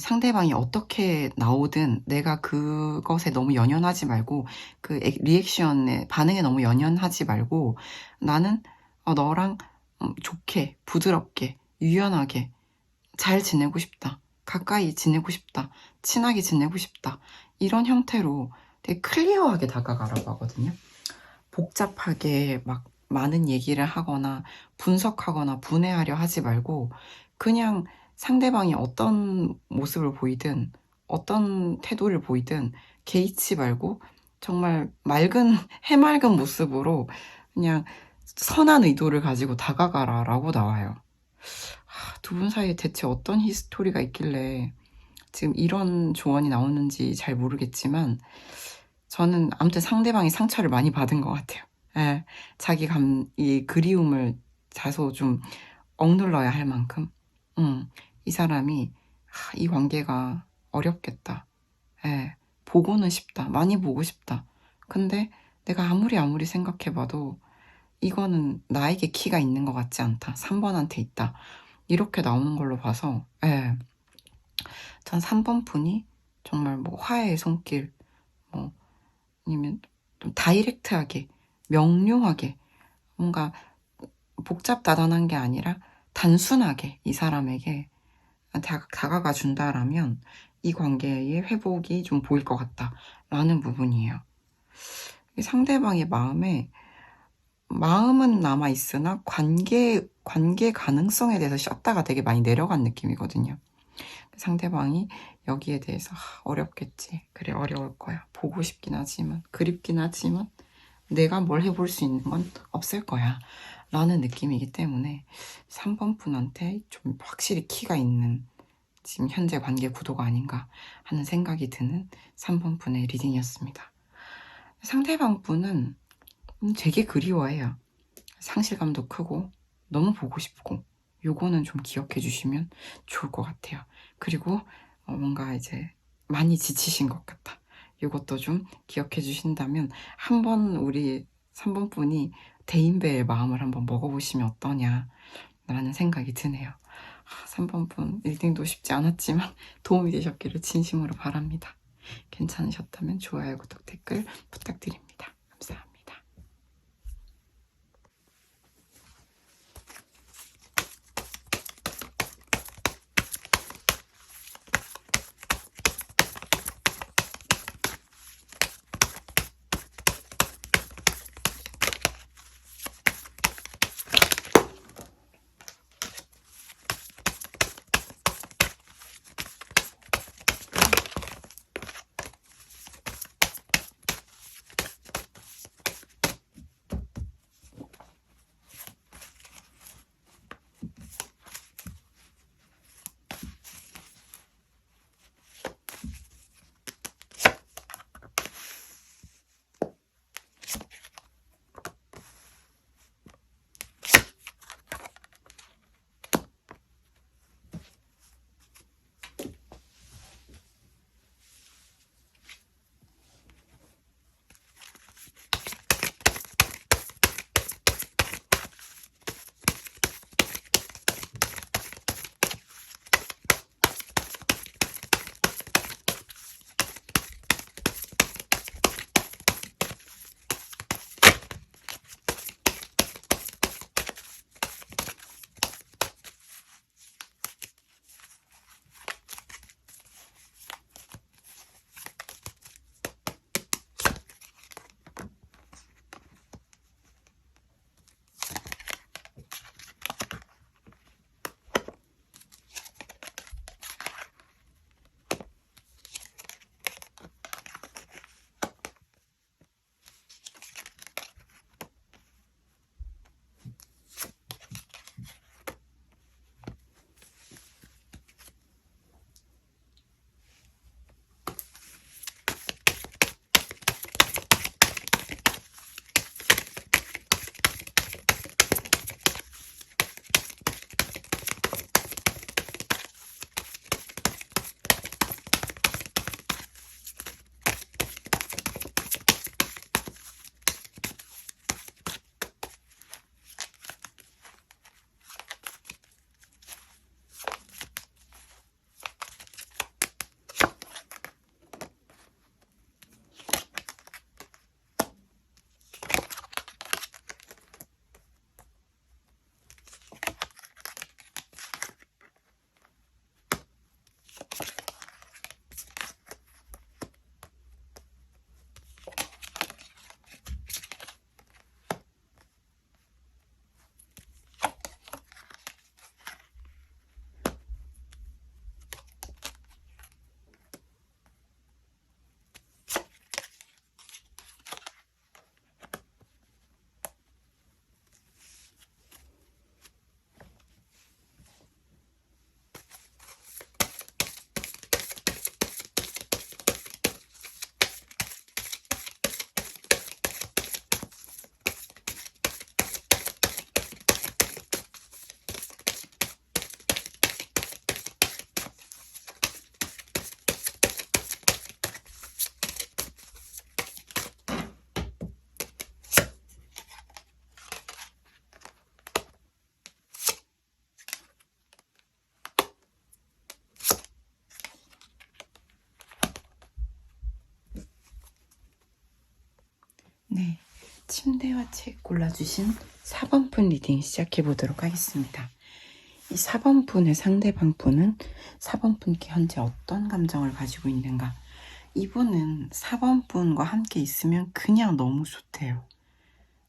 상대방이 어떻게 나오든 내가 그것에 너무 연연하지 말고 그 리액션에 반응에 너무 연연하지 말고 나는 너랑 좋게 부드럽게 유연하게 잘 지내고 싶다. 가까이 지내고 싶다. 친하게 지내고 싶다. 이런 형태로 되게 클리어하게 다가가라고 하거든요. 복잡하게 막 많은 얘기를 하거나 분석하거나 분해하려 하지 말고 그냥 상대방이 어떤 모습을 보이든 어떤 태도를 보이든 개의치 말고 정말 맑은 해맑은 모습으로 그냥 선한 의도를 가지고 다가가라 라고 나와요. 두 분 사이에 대체 어떤 히스토리가 있길래 지금 이런 조언이 나오는지 잘 모르겠지만 저는 아무튼 상대방이 상처를 많이 받은 것 같아요. 예, 자기 이 그리움을 다소 좀 억눌러야 할 만큼 이 사람이 이 관계가 어렵겠다. 예, 보고는 싶다. 많이 보고 싶다. 근데 내가 아무리 생각해봐도 이거는 나에게 키가 있는 것 같지 않다. 3번한테 있다. 이렇게 나오는 걸로 봐서 예, 전 3번 분이 정말 뭐 화해의 손길 뭐 아니면 좀 다이렉트하게 명료하게 뭔가 복잡다단한 게 아니라 단순하게 이 사람에게 다가가 준다라면 이 관계의 회복이 좀 보일 것 같다라는 부분이에요. 상대방의 마음은 남아있으나 관계 가능성에 대해서 셧다가 되게 많이 내려간 느낌이거든요. 상대방이 여기에 대해서 어렵겠지. 그래 어려울 거야. 보고 싶긴 하지만 그립긴 하지만 내가 뭘 해볼 수 있는 건 없을 거야 라는 느낌이기 때문에 3번 분한테 좀 확실히 키가 있는 지금 현재 관계 구도가 아닌가 하는 생각이 드는 3번 분의 리딩이었습니다. 상대방 분은 되게 그리워해요. 상실감도 크고 너무 보고 싶고 요거는 좀 기억해 주시면 좋을 것 같아요. 그리고 뭔가 이제 많이 지치신 것 같다. 요것도 좀 기억해 주신다면 한번 우리 3번 분이 대인배의 마음을 한번 먹어보시면 어떠냐 라는 생각이 드네요. 3번 분 리딩도 쉽지 않았지만 도움이 되셨기를 진심으로 바랍니다. 괜찮으셨다면 좋아요, 구독, 댓글 부탁드립니다. 감사합니다. 침대와 책 골라주신 4번분 리딩 시작해보도록 하겠습니다. 이 4번분의 상대방 분은 4번분께 현재 어떤 감정을 가지고 있는가? 이분은 4번분과 함께 있으면 그냥 너무 좋대요.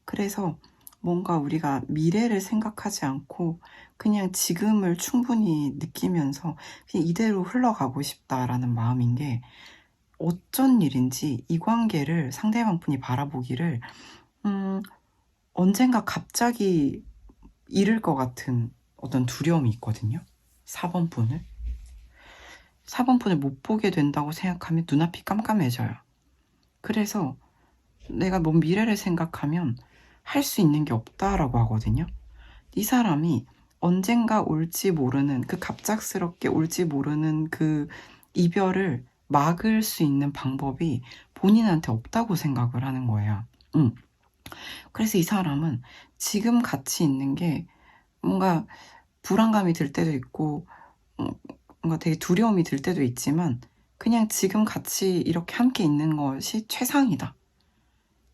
그래서 뭔가 우리가 미래를 생각하지 않고 그냥 지금을 충분히 느끼면서 그냥 이대로 흘러가고 싶다라는 마음인 게, 어쩐 일인지 이 관계를 상대방 분이 바라보기를 언젠가 갑자기 잃을 것 같은 어떤 두려움이 있거든요. 4번 분을 못 보게 된다고 생각하면 눈앞이 깜깜해져요. 그래서 내가 뭔 미래를 생각하면 할 수 있는 게 없다라고 하거든요. 이 사람이 언젠가 올지 모르는, 그 갑작스럽게 올지 모르는 그 이별을 막을 수 있는 방법이 본인한테 없다고 생각을 하는 거예요. 그래서 이 사람은 지금 같이 있는 게 뭔가 불안감이 들 때도 있고 뭔가 되게 두려움이 들 때도 있지만, 그냥 지금 같이 이렇게 함께 있는 것이 최상이다.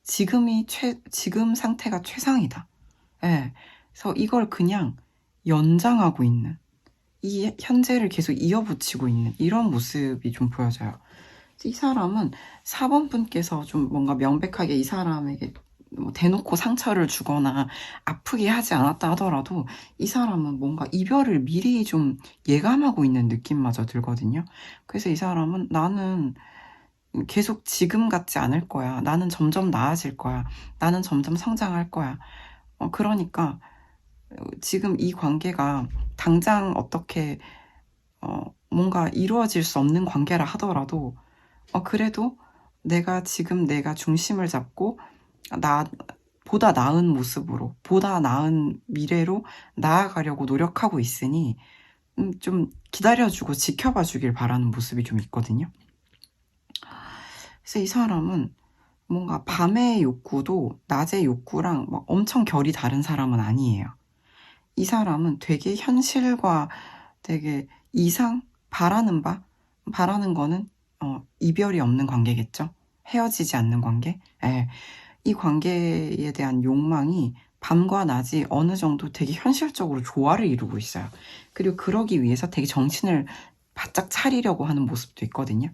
지금 상태가 최상이다. 예. 그래서 이걸 그냥 연장하고 있는, 이 현재를 계속 이어붙이고 있는 이런 모습이 좀 보여져요. 이 사람은 4번 분께서 좀 뭔가 명백하게 이 사람에게 뭐 대놓고 상처를 주거나 아프게 하지 않았다 하더라도 이 사람은 뭔가 이별을 미리 좀 예감하고 있는 느낌마저 들거든요. 그래서 이 사람은 나는 계속 지금 같지 않을 거야. 나는 점점 나아질 거야. 나는 점점 성장할 거야. 그러니까 지금 이 관계가 당장 어떻게 뭔가 이루어질 수 없는 관계라 하더라도 그래도 내가 지금 내가 중심을 잡고 보다 나은 모습으로, 보다 나은 미래로 나아가려고 노력하고 있으니 좀 기다려주고 지켜봐 주길 바라는 모습이 좀 있거든요. 그래서 이 사람은 뭔가 밤의 욕구도 낮의 욕구랑 막 엄청 결이 다른 사람은 아니에요. 이 사람은 되게 현실과 되게 바라는 거는 이별이 없는 관계겠죠. 헤어지지 않는 관계. 예. 이 관계에 대한 욕망이 밤과 낮이 어느 정도 되게 현실적으로 조화를 이루고 있어요. 그리고 그러기 위해서 되게 정신을 바짝 차리려고 하는 모습도 있거든요.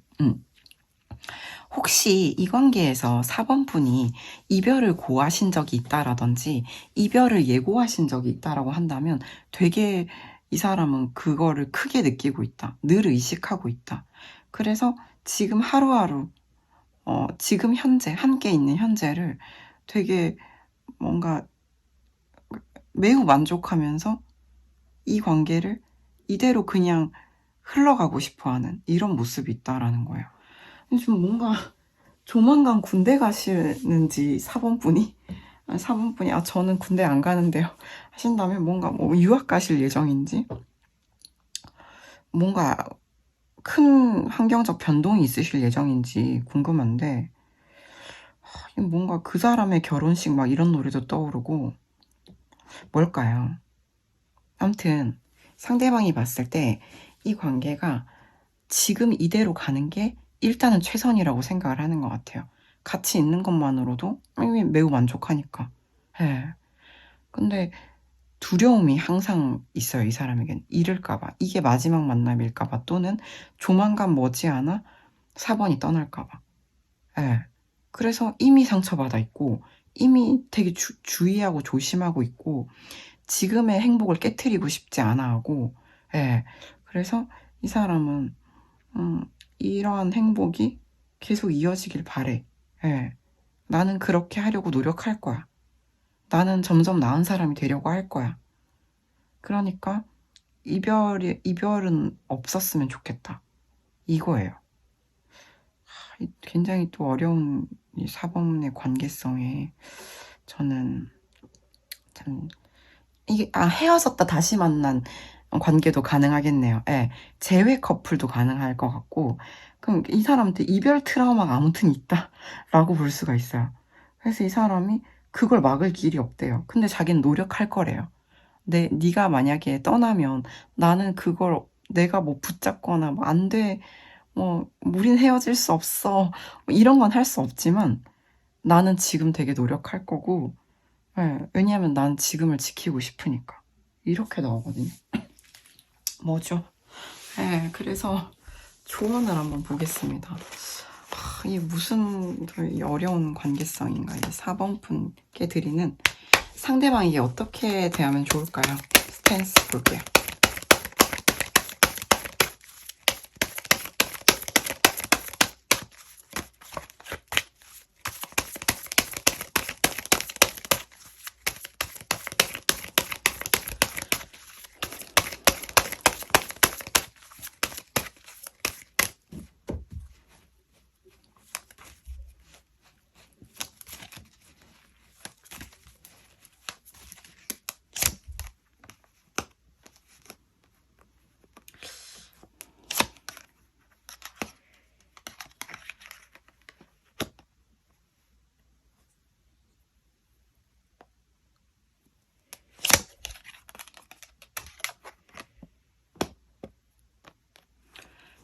혹시 이 관계에서 4번 분이 이별을 고하신 적이 있다라든지 이별을 예고하신 적이 있다라고 한다면 되게 이 사람은 그거를 크게 느끼고 있다. 늘 의식하고 있다. 그래서 지금 하루하루 지금 현재 함께 있는 현재를 되게 뭔가 매우 만족하면서 이 관계를 이대로 그냥 흘러가고 싶어하는 이런 모습이 있다라는 거예요. 좀 뭔가 조만간 군대 가시는지 4번 분이, 4번 분이 저는 군대 안 가는데요 하신다면 뭔가 뭐 유학 가실 예정인지, 뭔가 큰 환경적 변동이 있으실 예정인지 궁금한데, 뭔가 그 사람의 결혼식 막 이런 노래도 떠오르고 뭘까요? 아무튼 상대방이 봤을 때 이 관계가 지금 이대로 가는 게 일단은 최선이라고 생각을 하는 것 같아요. 같이 있는 것만으로도 매우 만족하니까. 예. 근데 두려움이 항상 있어요, 이 사람에겐. 잃을까봐. 이게 마지막 만남일까봐. 또는 조만간 머지않아 4번이 떠날까봐. 예. 그래서 이미 상처받아 있고, 이미 되게 주의하고 조심하고 있고, 지금의 행복을 깨트리고 싶지 않아 하고, 예. 그래서 이 사람은, 이러한 행복이 계속 이어지길 바래. 예. 나는 그렇게 하려고 노력할 거야. 나는 점점 나은 사람이 되려고 할 거야. 그러니까 이별은 없었으면 좋겠다. 이거예요. 굉장히 또 어려운 이 4번의 관계성에 저는 참 이게 헤어졌다 다시 만난 관계도 가능하겠네요. 예. 재회 커플도 가능할 것 같고, 그럼 이 사람한테 이별 트라우마가 아무튼 있다라고 볼 수가 있어요. 그래서 이 사람이 그걸 막을 길이 없대요. 근데 자기는 노력할 거래요. 네가 만약에 떠나면 나는 그걸 내가 뭐 붙잡거나 뭐 안 돼, 우린 헤어질 수 없어, 뭐 이런 건 할 수 없지만 나는 지금 되게 노력할 거고, 예, 왜냐하면 난 지금을 지키고 싶으니까. 이렇게 나오거든요. 뭐죠? 예, 그래서 조언을 한번 보겠습니다. 이게 무슨 이 어려운 관계성인가? 이 4번 분께 드리는 상대방에게 어떻게 대하면 좋을까요? 스탠스 볼게요.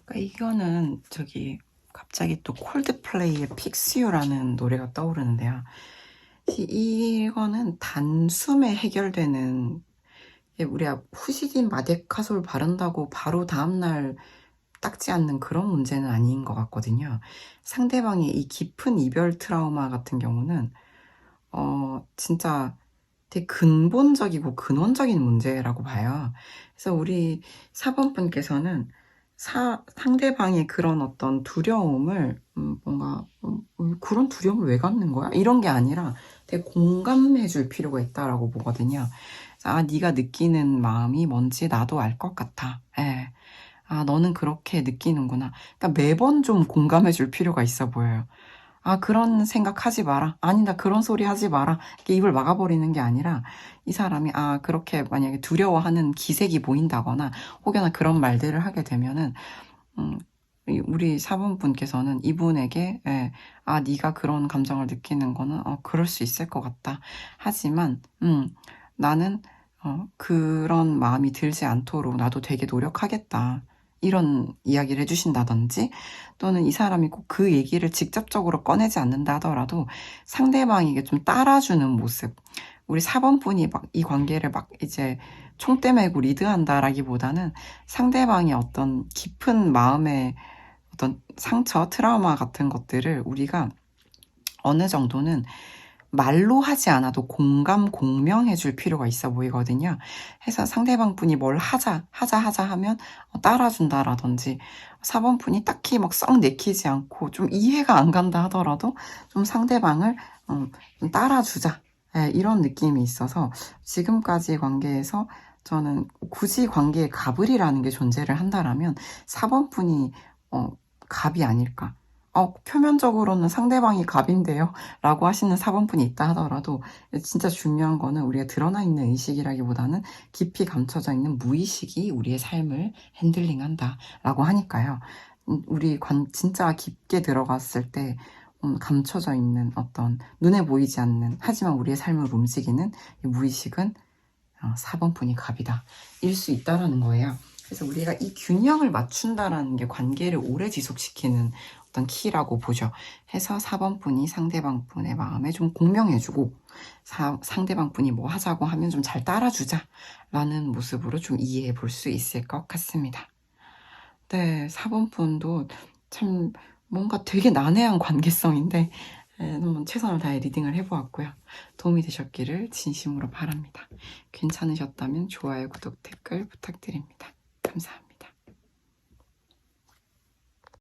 그러니까 이거는 저기 갑자기 또 콜드플레이의 픽스유라는 노래가 떠오르는데요. 이거는 단숨에 해결되는, 우리가 후시딘 마데카솔 바른다고 바로 다음날 닦지 않는 그런 문제는 아닌 것 같거든요. 상대방의 이 깊은 이별 트라우마 같은 경우는 진짜 되게 근본적이고 근원적인 문제라고 봐요. 그래서 우리 4번 분께서는 상대방의 그런 어떤 두려움을 뭔가 그런 두려움을 왜 갖는 거야? 이런 게 아니라 되게 공감해 줄 필요가 있다라고 보거든요. 아, 네가 느끼는 마음이 뭔지 나도 알 것 같아. 예. 아, 너는 그렇게 느끼는구나. 그러니까 매번 좀 공감해 줄 필요가 있어 보여요. 아, 그런 생각하지 마라. 아니, 나 그런 소리 하지 마라. 이렇게 입을 막아버리는 게 아니라 이 사람이 그렇게 만약에 두려워하는 기색이 보인다거나 혹여나 그런 말들을 하게 되면은 우리 사분분께서는 이분에게 네가 그런 감정을 느끼는 거는 그럴 수 있을 것 같다. 하지만 나는 그런 마음이 들지 않도록 나도 되게 노력하겠다. 이런 이야기를 해주신다든지 또는 이 사람이 꼭 그 얘기를 직접적으로 꺼내지 않는다 하더라도 상대방에게 좀 따라주는 모습. 우리 4번 분이 막 이 관계를 막 이제 총대 메고 리드한다라기보다는 상대방의 어떤 깊은 마음의 어떤 상처, 트라우마 같은 것들을 우리가 어느 정도는 말로 하지 않아도 공감, 공명해 줄 필요가 있어 보이거든요. 해서 상대방 분이 뭘 하자 하면 따라준다라든지 4번 분이 딱히 막 썩 내키지 않고 좀 이해가 안 간다 하더라도 좀 상대방을 좀 따라주자. 이런 느낌이 있어서 지금까지 관계에서 저는 굳이 관계에 갑을이라는 게 존재를 한다라면 4번 분이 갑이 아닐까. 표면적으로는 상대방이 갑인데요. 라고 하시는 4번 분이 있다 하더라도 진짜 중요한 거는 우리가 드러나 있는 의식이라기보다는 깊이 감춰져 있는 무의식이 우리의 삶을 핸들링한다 라고 하니까요. 우리 진짜 깊게 들어갔을 때 감춰져 있는 어떤 눈에 보이지 않는 하지만 우리의 삶을 움직이는 이 무의식은 4번 분이 갑이다 일 수 있다라는 거예요. 그래서 우리가 이 균형을 맞춘다라는 게 관계를 오래 지속시키는 어떤 키라고 보죠. 해서 4번 분이 상대방 분의 마음에 좀 공명해주고 상대방 분이 뭐 하자고 하면 좀 잘 따라주자라는 모습으로 좀 이해해 볼 수 있을 것 같습니다. 네, 4번 분도 참 뭔가 되게 난해한 관계성인데 한번 최선을 다해 리딩을 해보았고요. 도움이 되셨기를 진심으로 바랍니다. 괜찮으셨다면 좋아요, 구독, 댓글 부탁드립니다. 감사합니다.